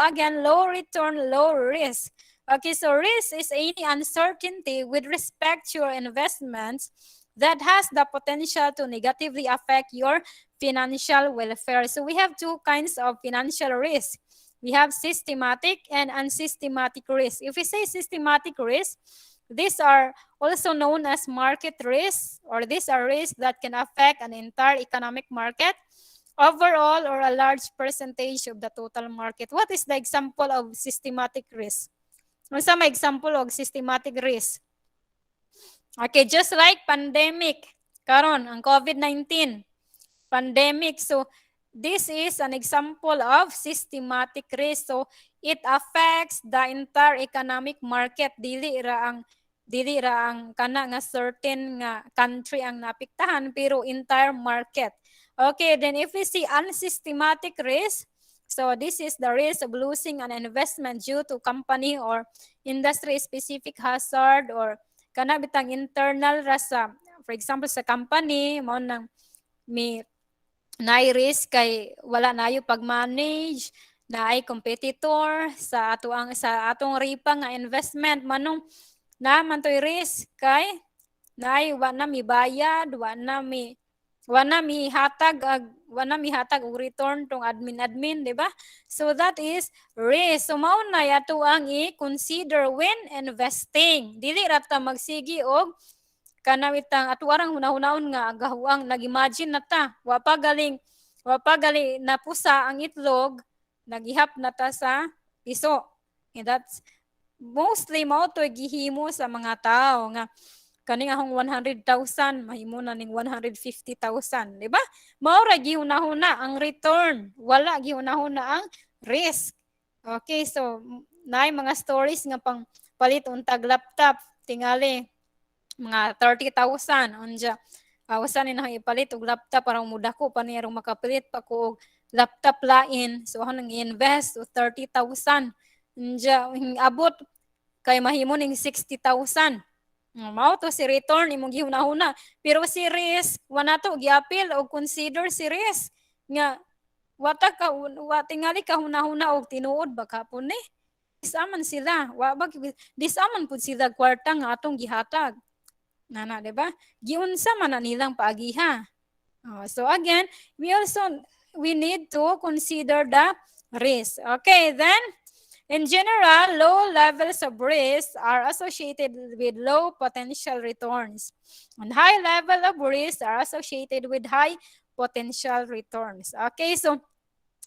return, low risk. Okay, so risk is any uncertainty with respect to your investments that has the potential to negatively affect your financial welfare. So we have two kinds of financial risk. We have systematic and unsystematic risk. If we say systematic risk, these are also known as market risks, or these are risks that can affect an entire economic market overall or a large percentage of the total market. What is the example of systematic risk? Unsa may example og systematic risk? Okay, just like pandemic. Karon ang COVID-19 pandemic. So this is an example of systematic risk. So it affects the entire economic market. Dili ra ang kana nga certain nga country ang naapektahan pero entire market. Okay, then if we see unsystematic risk, so this is the risk of losing an investment due to company or industry specific hazard or kana bitang internal ra sa, for example sa company mo nang may risk kay wala nayo pag-manage, naay competitor sa atong ripa nga investment manong naman toy risk kay naay wa na mi bayad, wa na mi hatag og return tong admin, di ba? So that is risk. So mao na yato ang i-consider when investing. Dili ra ta magsigi og kanawitang atuarang hunahunahon nga agahuang nag-imagine na ta wa pa gali na pusa ang itlog nagihap na ta sa piso. And that's mostly mao to gihimo sa mga tao nga kaning ahong 100,000 mahimo na ning 150,000, di ba? Mao ra gihunahuna ang return, wala gihunahuna ang risk. Okay, so naay mga stories nga pang palit untag laptop tingali mga 30,000 unja usa ni nang ipalit og laptop para mudako pa niya makapalit pa ko og laptop lain, so ako nang invest o 30,000 unja abot kay mahimo ning 60,000. Mao to si return imong gihuna-huna pero si risk wala to giapil og consider si risk nga wa tingali ka hunahuna og tinuod ba kapon ni disaman sila wa ba disaman pud sila kwarta nga atong gihatag nana, di ba? Giunsa man na nilang paagiha. So again, we need to consider the risk. Okay, then in general, low levels of risk are associated with low potential returns. And high level of risk are associated with high potential returns. Okay, so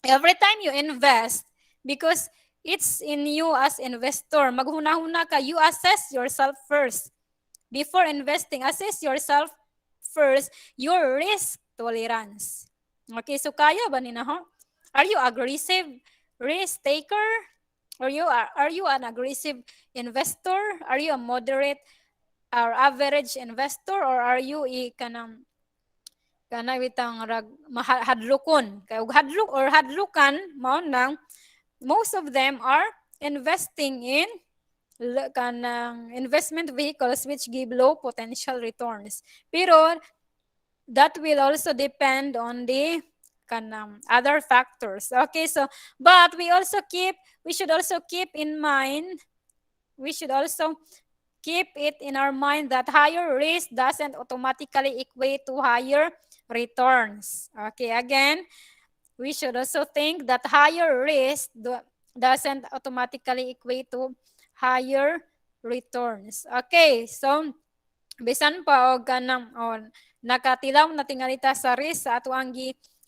every time you invest, because it's in you as investor, maghuna-huna ka, you assess yourself first. Before investing, assess yourself first, your risk tolerance. Okay, so kaya ba nina ho? Are you aggressive risk taker? Are you an aggressive investor? Are you a moderate or average investor, or are you kanang witang hadlukon? Kay hadluk or hadlukan mao nang most of them are investing in kanang investment vehicles which give low potential returns. Pero that will also depend on the other factors. Okay, so but we should also keep it in our mind that higher risk doesn't automatically equate to higher returns. Okay, again, we should also think that higher risk doesn't automatically equate to higher returns. Okay, so bisan pa og kanang nakatilaw na tingalita sa risk sa ato ang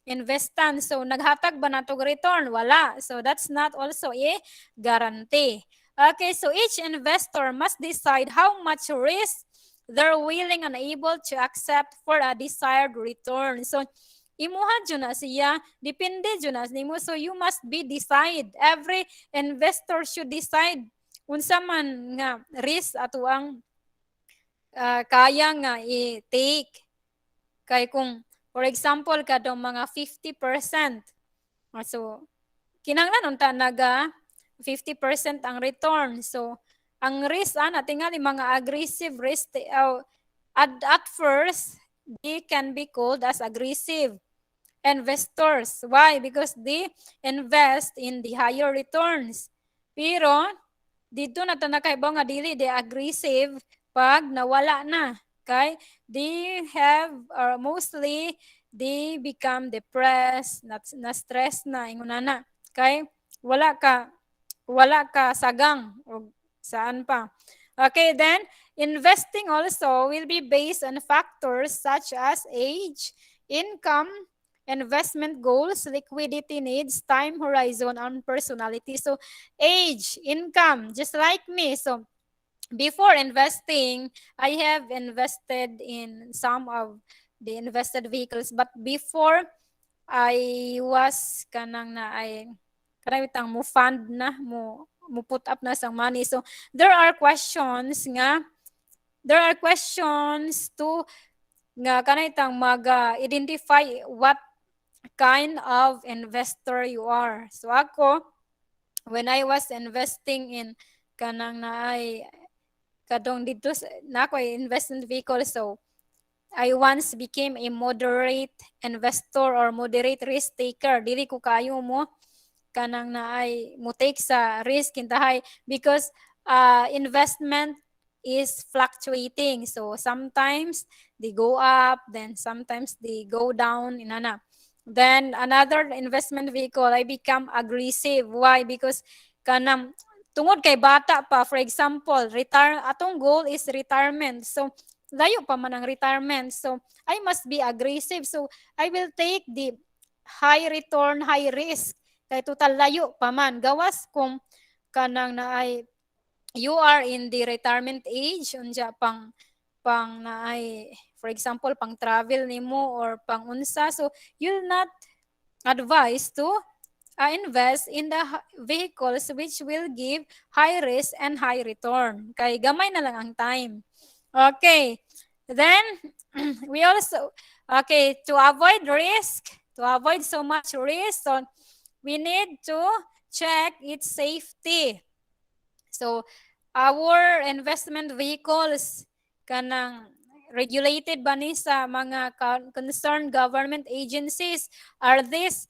investan, so naghatag ba natog return? Wala. So that's not also a guarantee. Okay, so each investor must decide how much risk they're willing and able to accept for a desired return. So imuha dyan na siya, depende dyan na nimo. So you must be decide. Every investor should decide unsa man nga risk ato ang kaya nga i-take. Kay kung, for example, kadong mga 50%, so, kinanglan unta naga 50% ang return. So, ang risk, tingali mga aggressive risk, at first, they can be called as aggressive investors. Why? Because they invest in the higher returns. Pero, dito na tanakaibaw nga dili they aggressive pag nawala na. Okay? They have, or mostly, they become depressed, na-stress na, inguna na. Okay? Wala ka sagang o saan pa. Okay, then, investing also will be based on factors such as age, income, investment goals, liquidity needs, time horizon, and personality. So, age, income, just like me. So, before investing, I have invested in some of the invested vehicles. But before, I was kanang itang mo fund na, mo put up na sang money. So, there are questions to nga kanang itang mag-identify what kind of investor you are. So ako, when I was investing in kanang naay kadong dito na ako investment vehicle, so I once became a moderate investor or moderate risk taker. Dili ko kayo mo kanang naay mo take sa risk kintahay because investment is fluctuating. So sometimes they go up, then sometimes they go down inana. Then another investment vehicle, I become aggressive. Why? Because kanang tungod kay bata pa, for example, atong goal is retirement. So layo pa man ang retirement. So I must be aggressive. So I will take the high return, high risk. Kay total layo pa man. Gawas kung kanang naay you are in the retirement age, unja pang naay, for example, pang travel nimo or pang unsa, so you'll not advise to invest in the vehicles which will give high risk and high return. Kay gamay na lang ang time. Okay. Then, we also, okay, to avoid risk, to avoid so much risk, so we need to check its safety. So, our investment vehicles, kanang regulated ba ni sa mga concerned government agencies? Are these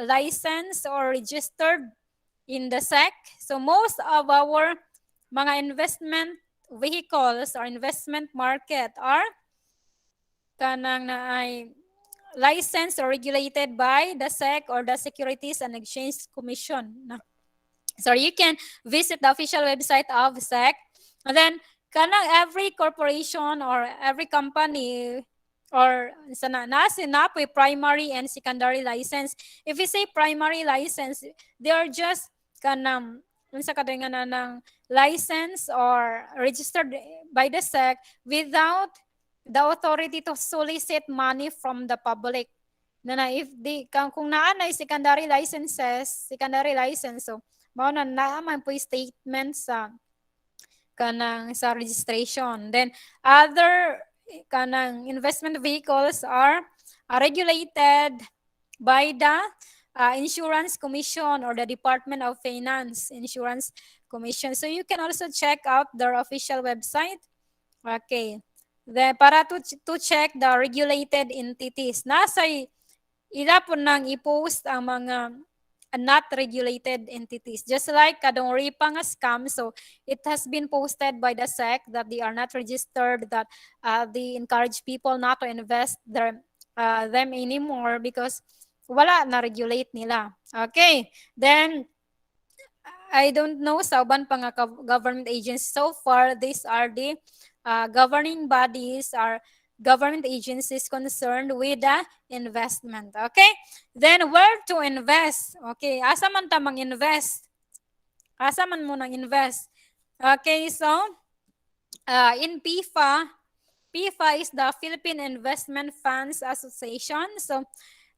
licensed or registered in the SEC? So most of our mga investment vehicles or investment market are kanang na ay licensed or regulated by the SEC or the Securities and Exchange Commission. So you can visit the official website of SEC. And then, kanang every corporation or every company or na primary and secondary license. If we say primary license, they are just kanang unsa kadangan na ng license or registered by the SEC without the authority to solicit money from the public. Na if kung naanay secondary license, so mao na naaman po statement sa kanang sa registration. Then other kanang investment vehicles are regulated by the Insurance Commission or the Department of Finance Insurance Commission. So you can also check out their official website. Okay. Para to check the regulated entities. Nasa ila po nang i-post ang mga not regulated entities. Just like kadong ripa nga scam, so it has been posted by the SEC that they are not registered, that they encourage people not to invest them anymore because wala na regulate nila. Okay. Then I don't know sa uban pa nga government agencies. So far, these are the governing bodies or government agencies concerned with the investment. Okay? Then where to invest? Okay, asa man ta mang-invest? Asa man mo nang invest? Okay, so in PIFA is the Philippine Investment Funds Association. So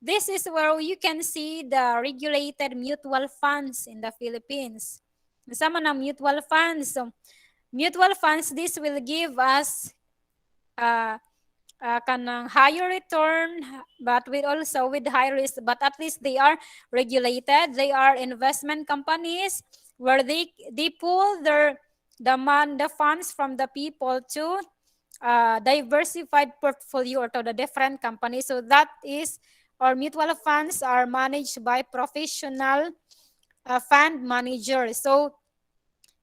this is where you can see the regulated mutual funds in the Philippines. Sama ng mutual funds. So mutual funds, this will give us uh, kanang higher return, but with also with high risk. But at least they are regulated. They are investment companies where they pull the funds from the people to diversified portfolio or to the different companies. So that is, our mutual funds are managed by professional fund managers. So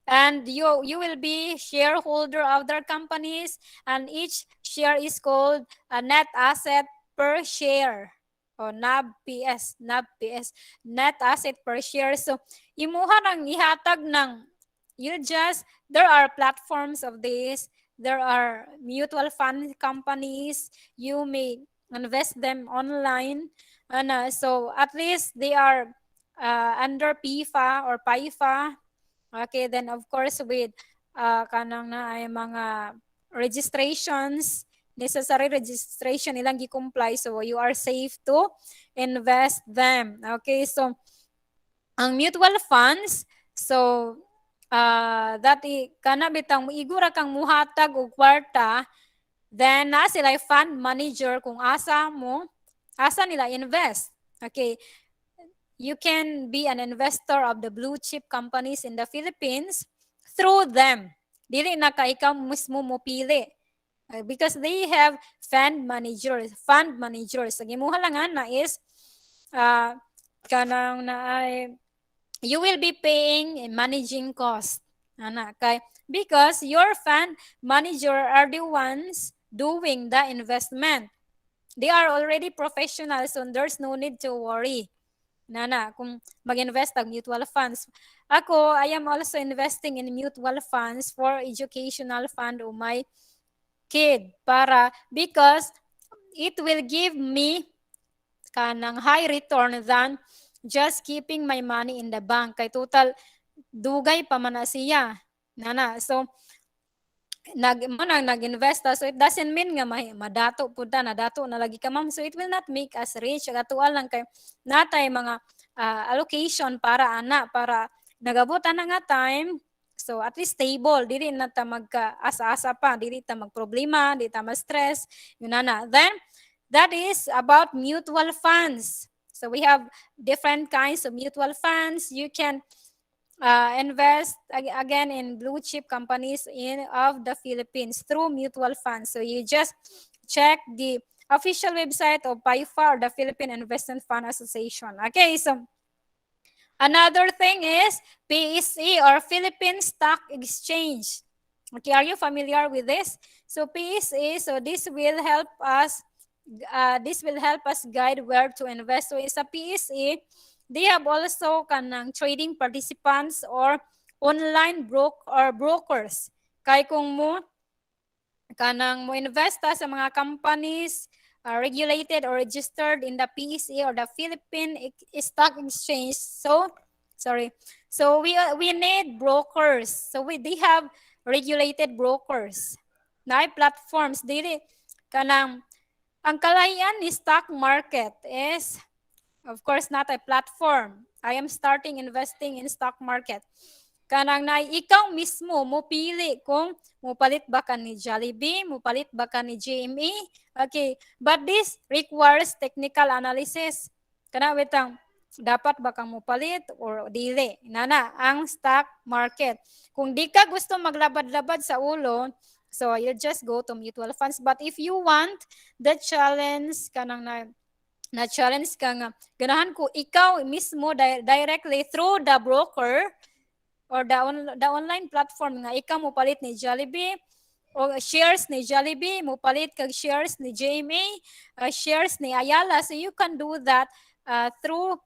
and you will be shareholder of their companies, and each share is called a net asset per share o NAB PS net asset per share. So imuha nang ihatag ng, you just, there are platforms of this, there are mutual fund companies, you may invest them online, and so at least they are under PIFA or PIFA. Okay, then of course with kanang na ay mga registrations, necessary registration ilang gi-comply, so you are safe to invest them. Okay, so ang mutual funds, so kana bitang igura kang muhatag og kwarta, then na sila fund manager kung asa nila invest. Okay, you can be an investor of the blue chip companies in the Philippines through them. Dili na ka ikaw mismo mo pili. Because they have fund managers. Ang imuha lang na is kanang na ay you will be paying a managing cost. Kay because your fund manager are the ones doing the investment. They are already professionals, so there's no need to worry. Kung mag-invest ang mutual funds. Ako, I am also investing in mutual funds for educational fund of my kid because it will give me kanang high return than just keeping my money in the bank. Kay total dugay pa man na siya. So nag-invest so it doesn't mean nga madato pud ta, nadato na lagi ka ma'am, so it will not make us rich. Katuan lang kay natay mga allocation para nagabutan na nga time, so at least stable, dili na ta magka asa-asa pa, dili ta magproblema, dili ta ma-stress, yun na. Then that is about mutual funds. So we have different kinds of mutual funds. You can invest again in blue chip companies of the Philippines through mutual funds. So you just check the official website of PIFA or the Philippine Investment Fund Association. Okay, so another thing is PSE or Philippine Stock Exchange. Okay, are you familiar with this? So PSE, so this will help us guide where to invest. So it's a PSE. They have also kanang trading participants or online brokers. Kay kung mo kanang mo investa sa mga companies regulated or registered in the PSE or the Philippine Stock Exchange. So we need brokers. So they have regulated brokers. Na platforms dili kanang ang kalahian ni stock market is, of course, not a platform. I am starting investing in stock market. Kanang na ikaw mismo mo pili kung mupalit ba ka ni Jollibee, mupalit ba ka ni GME. Okay, but this requires technical analysis. Kana witang dapat ba kang mupalit or dili. Ang stock market. Kung di ka gusto maglabad-labad sa ulo, so you just go to mutual funds. But if you want the challenge, kanang na challenge ka nga, ganahan ko ikaw mismo directly through the broker or the online platform nga ikaw mo palit ni Jollibee o shares ni Jollibee, mo palit kag shares ni JMA, shares ni Ayala. So you can do that through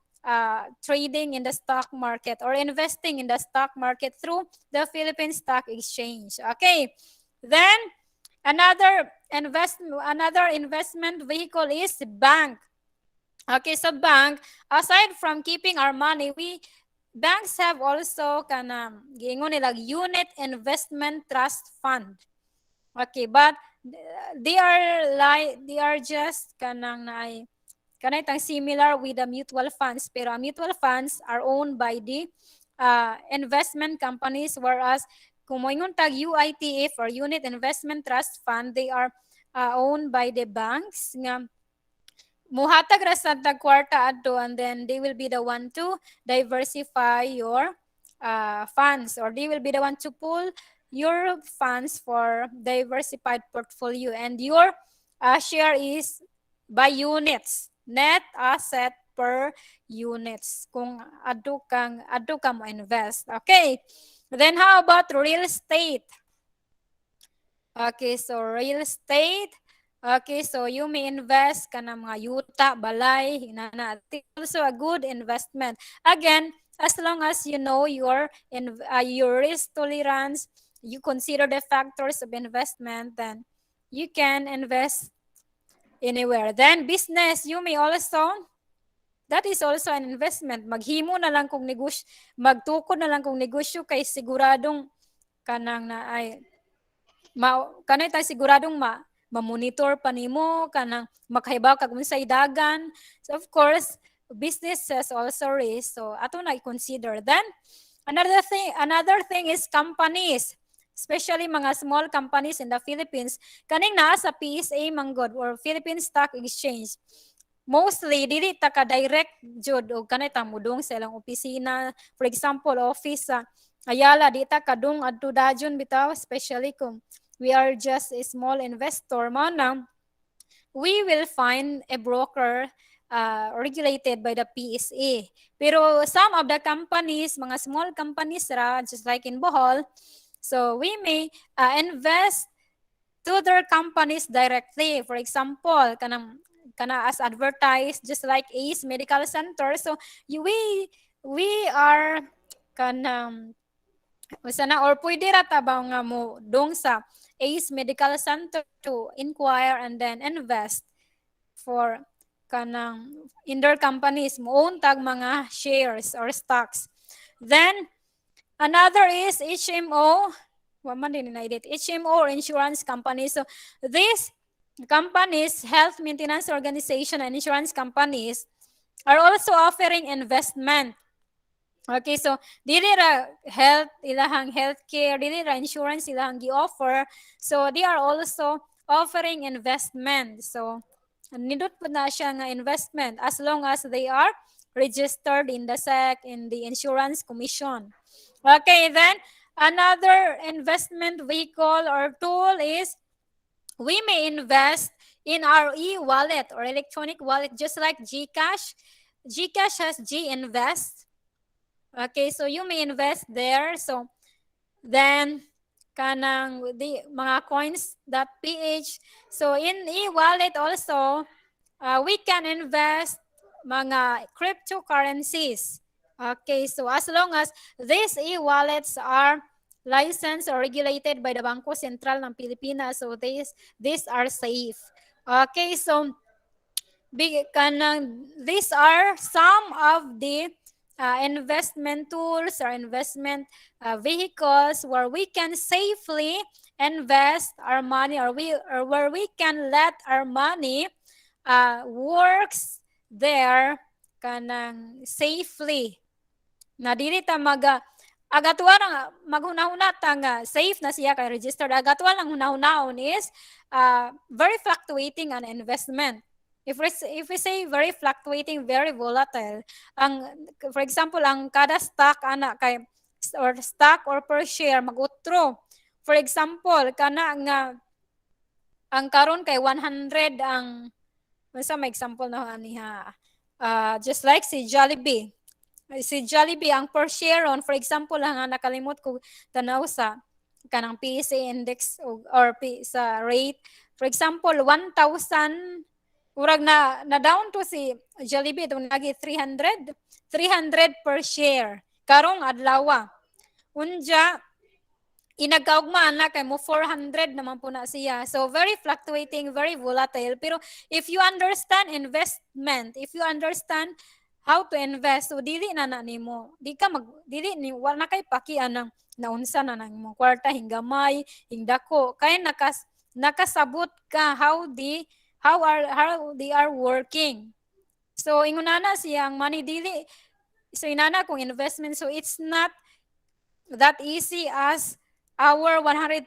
trading in the stock market or investing in the stock market through the Philippine Stock Exchange. Okay, then another investment vehicle is bank. Okay, so bank, aside from keeping our money, banks have also giingon nila unit investment trust fund. Okay, but they are just kanang similar with the mutual funds, pero ang mutual funds are owned by the investment companies, whereas kung moingon tag UITF or unit investment trust fund, they are owned by the banks nga muhatag ra sa tag kwarta adto, and then they will be the one to diversify your funds, or they will be the one to pull your funds for diversified portfolio, and your share is by units, net asset per units kung adto ka mo invest. Okay, then how about real estate? Okay, so real estate. Okay, so you may invest ka ng mga yuta, balay, hinana. It's also a good investment. Again, as long as you know your risk tolerance, you consider the factors of investment, then you can invest anywhere. Then business, you may also, that is also an investment. Maghimo na lang kung negosyo, magtukod na lang kung negosyo kay siguradong kanang na ay kanay tayo siguradong ma-monitor pa nimo kanang makahibaw kag unsay dagan. So of course, business has also risk. So ato na i-consider. Then another thing is companies, especially mga small companies in the Philippines, kaning naa sa PSA manggod or Philippine Stock Exchange. Mostly dili ta ka direct jud og kanay ta mudong sa ilang opisina. For example, office sa Ayala, di ta kadung adto dajon bitaw, especially kung we are just a small investor. Manang we will find a broker regulated by the PSA. Pero some of the companies, mga small companies ra, just like in Bohol, so we may invest to their companies directly. For example, kana as advertised, just like Ace Medical Center. So we are kanang sana or pwede ra tabaw nga mo dong sa Ace Medical Center to inquire and then invest for kanang in their companies mo own tag mga shares or stocks. Then another is HMO, waman din na-edit, HMO or insurance company. So these companies, health maintenance organization and insurance companies, are also offering investment. Okay, so dili ra ilahang healthcare, dili ra insurance ilahang gi-offer. So they are also offering investment. So nindot po na siya nga investment as long as they are registered in the SEC, in the Insurance Commission. Okay, then another investment vehicle or tool is we may invest in our e-wallet or electronic wallet, just like GCash. GCash has G-Invest. Okay, so you may invest there. So then kanang the mga coins.ph. So in e-wallet also, we can invest mga cryptocurrencies. Okay, so as long as these e-wallets are licensed or regulated by the Bangko Sentral ng Pilipinas, so these are safe. Okay, so these are some of the investment tools or investment vehicles where we can safely invest our money, or where we can let our money works there kanang safely. Na dili ta agatuan ang maghunahuna ta nga safe na siya kay registered. Agatuan ang hunahunahon is very fluctuating an investment. If we say very fluctuating, very volatile, for example, ang kada stock ana kay or stock or per share magutro. For example, kana nga ang karon kay 100 ang sa may example na aniha. Just like si Jollibee. Si Jollibee ang per share on, for example, nga nakalimot ko tanaw sa kanang PSA index or sa rate. For example, 1,000 Urag na down to si Jollibee itong lagi 300 per share. Karong adlaw. Unja inagkaugmaan na kay mo 400 naman po na siya. So very fluctuating, very volatile. Pero if you understand investment, if you understand how to invest, so dili na nimo. Di ka dili ni wala na kay pakian ng naunsa na nang mo kwarta hinggamay, hingdako. Kay nakasabot ka how they are working. So ingunana siyang money dili. So inana kung investment, so it's not that easy as our 100,000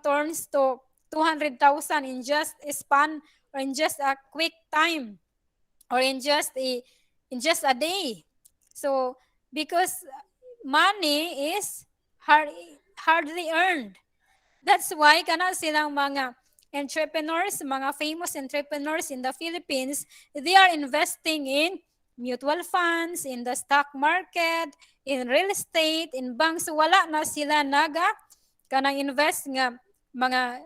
turns to 200,000 in just a span or in just a quick time or in just a day. So because money is hardly earned. That's why kana silang mga entrepreneurs, mga famous entrepreneurs in the Philippines, they are investing in mutual funds, in the stock market, in real estate, in banks. Wala na sila kanang invest nga mga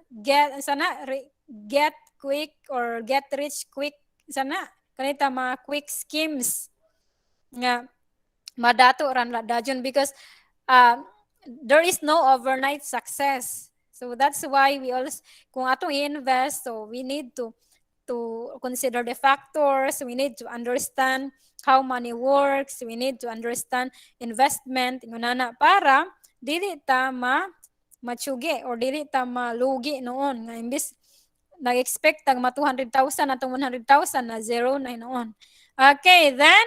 get quick or get rich quick sana kanita mga quick schemes nga madato ran la dajon because uh, there is no overnight success. So that's why we also kung atong invest, so we need to consider the factors, we need to understand how money works, we need to understand investment ngunana para dili ta matsugi or dili ta malugi noon nga imbis nag-expect tag ma 200,000 atong 100,000 na zero na noon. Okay, then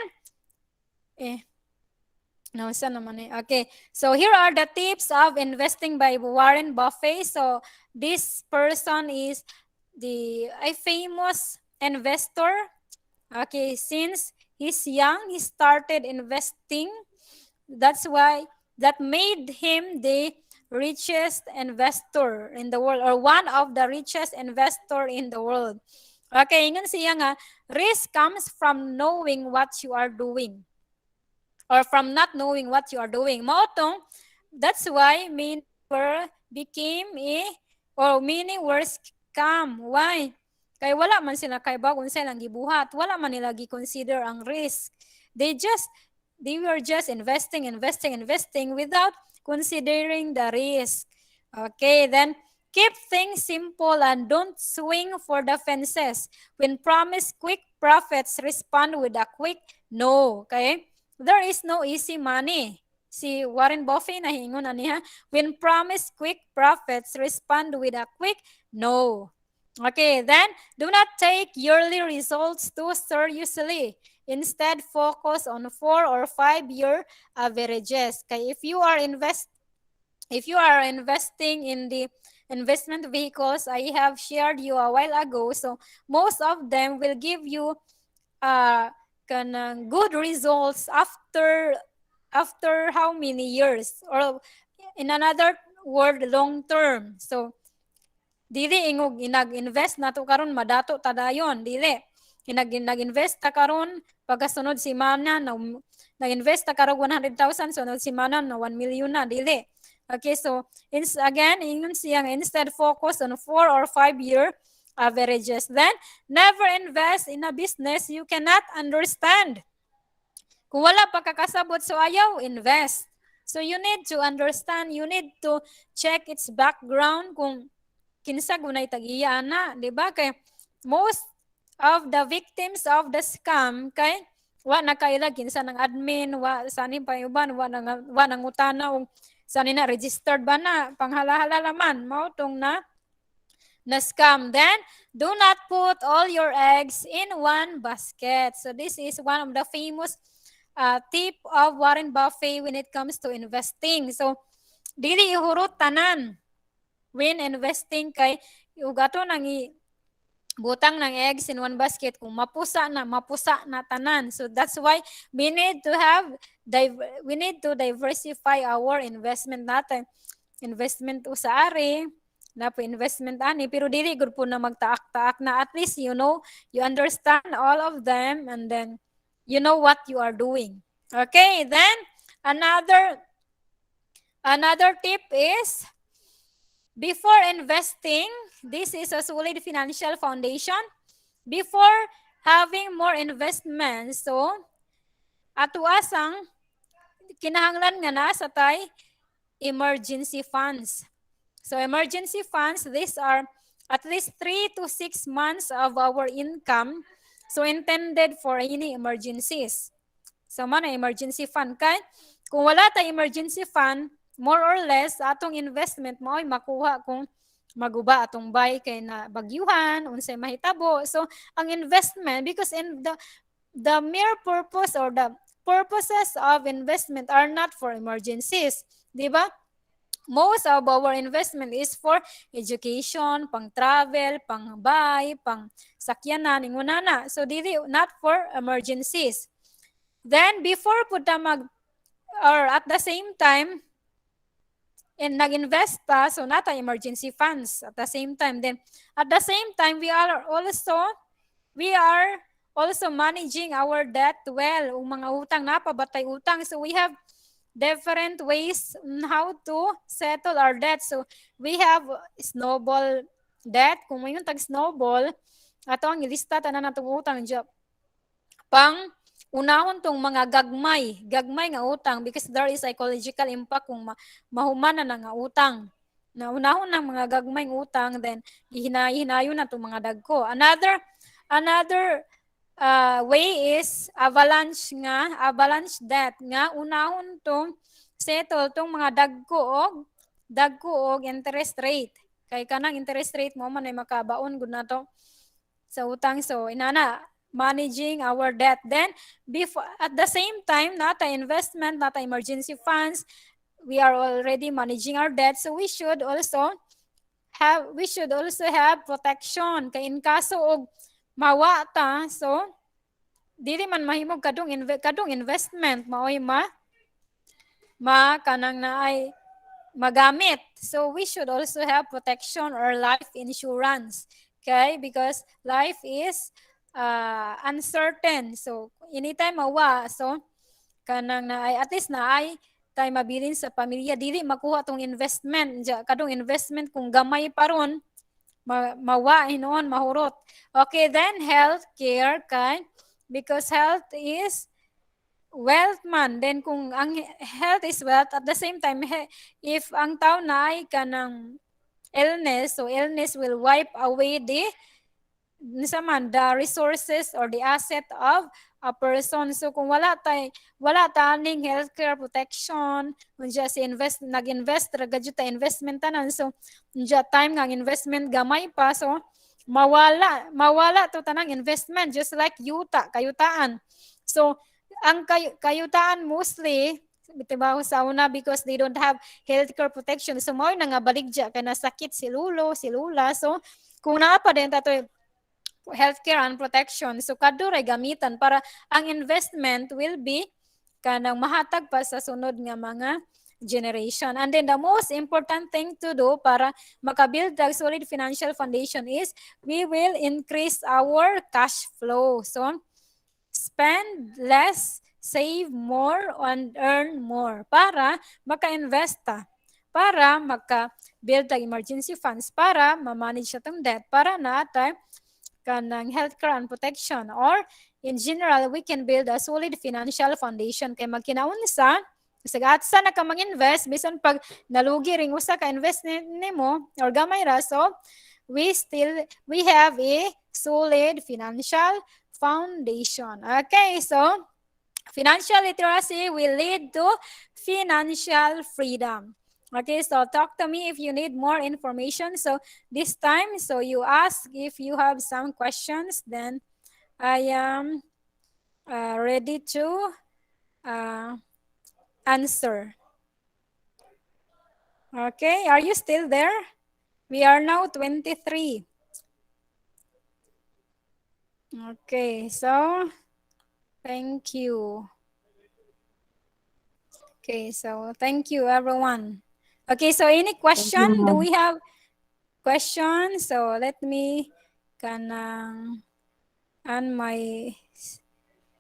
no, isa naman eh. Okay. So here are the tips of investing by Warren Buffett. So this person is a famous investor. Okay, since he's young, he started investing. That's why that made him the richest investor in the world or one of the richest investor in the world. Okay, ingon siya nga, risk comes from knowing what you are doing or from not knowing what you are doing. Maotong, that's why many were became or many were scam. Why? Kay wala man sila kay bagong silang gibuhat. Wala man nila gi-consider ang risk. They were just investing without considering the risk. Okay, then keep things simple and don't swing for the fences. When promised quick profits, respond with a quick no. Okay? There is no easy money. Si Warren Buffett nahingon niya, when promised quick profits, respond with a quick no. Okay, then do not take yearly results too seriously. Instead, focus on 4 or 5 year averages. Okay, if you are investing in the investment vehicles I have shared you a while ago, so most of them will give you good results after how many years, or in another word, long term. So dili ingog inag-invest nato karon madato ta dayon, dili nag-invest ta karon pagkasunod si mana na nag-invest ta karon 100,000 sunod si mana na 1 million na, dili. Okay, so again ingon siyang instead focus on 4 or 5 year averages. Then never invest in a business you cannot understand. Kung wala pa kakasabot, so ayaw invest. So you need to understand, you need to check its background kung kinsa gunay tagiya na, di ba? Kay most of the victims of the scam kay wa na kaila kinsa ng admin, wa sani pa uban, wa nang utana og sani na registered ba na panghala-hala laman mao tong na scam. Then do not put all your eggs in one basket. So this is one of the famous tip of Warren Buffett when it comes to investing. So dili ihurot tanan when investing kay ugato nang butang ng eggs in one basket kung mapusa na tanan. So that's why we need to diversify our investment natin. Investment sa ari na po investment ani pero dili gud po na magtaak-taak na, at least you understand all of them and then you know what you are doing. Okay, then another tip is before investing, this is a solid financial foundation. before having more investment, so ato asang kinahanglan nga na sa tay emergency funds. So emergency funds, these are at least 3 to 6 months of our income. So intended for any emergencies. So man emergency fund kay kung wala tay emergency fund, more or less atong investment mo ay makuha kung maguba atong bay kay na bagyuhan unsay mahitabo. So ang investment, because in the mere purpose or the purposes of investment are not for emergencies, di ba? Most of our investment is for education, pang travel, pang buy, pang sakyanan, ingunana. So dili not for emergencies. Then before pud ta mag or at the same time and nag-invest ta, so nata emergency funds at the same time. Then at the same time we are also managing our debt well. Ang mga utang napabatay utang, so we have different ways on how to settle our debt. So we have snowball debt. Kung mayon tag snowball, ato ang ilista tanan natong utang dyan. Pang unahon tong mga gagmay nga utang, because there is psychological impact kung mahuman na nga utang. Na unahon ng mga gagmay nga utang, then hinayon na tong mga dagko. Another way is avalanche debt nga unahon tong settle tong mga dagko og interest rate. Kay kanang interest rate mo man ay makabaon gud nato sa utang. So inana managing our debt. Then before at the same time nata investment, nata emergency funds, we are already managing our debt, so we should also have protection kay in kaso og mawa ta, so dili man mahimog kadong investment maoy kanang naay magamit. So we should also have protection or life insurance. Okay? Because life is uncertain. So anytime mawa, so kanang naay at least naay tay mabilin sa pamilya, dili makuha tong investment. Kadong investment kung gamay paron mawa hinoon mahurot. Okay, then healthcare kay because health is wealth man. Then kung ang health is wealth, at the same time, if ang tao na ay kanang illness, so illness will wipe away the resources or the asset of a person. So kung wala taning healthcare protection, unja si nag-invest ragad ta investment tanan, so unja time nga investment gamay pa, so mawala to tanang investment, just like kayutaan. So ang kayutaan mostly bitibaho sa una because they don't have healthcare protection. So mao na nga baligya kay nasakit si lulo, si lula. So kung naa pa din tato healthcare and protection, so kaduray gamitan para ang investment will be kanang mahatag pa sa sunod nga mga generation. And then the most important thing to do para makabuild a solid financial foundation is we will increase our cash flow. So spend less, save more, and earn more para maka-invest ta, para maka-build ang emergency funds, para ma-manage itong debt, para natin kanang healthcare and protection, or in general we can build a solid financial foundation kay magkinaunsa sagatsa na ka mag-invest bisan pag nalugi ring usa ka investment nimo or gamay ra, so we have a solid financial foundation. Okay, so financial literacy will lead to financial freedom. Okay, so talk to me if you need more information. So this time, so you ask if you have some questions, then I am ready to answer. Okay, are you still there? We are now 23. Okay, so thank you. Okay, so thank you everyone. Okay, so any question? Do we have questions? So let me kanang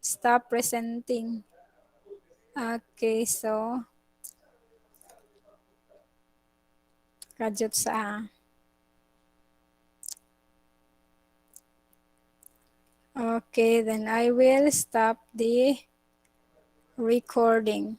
stop presenting. Okay, so graduate sa Okay, then I will stop the recording.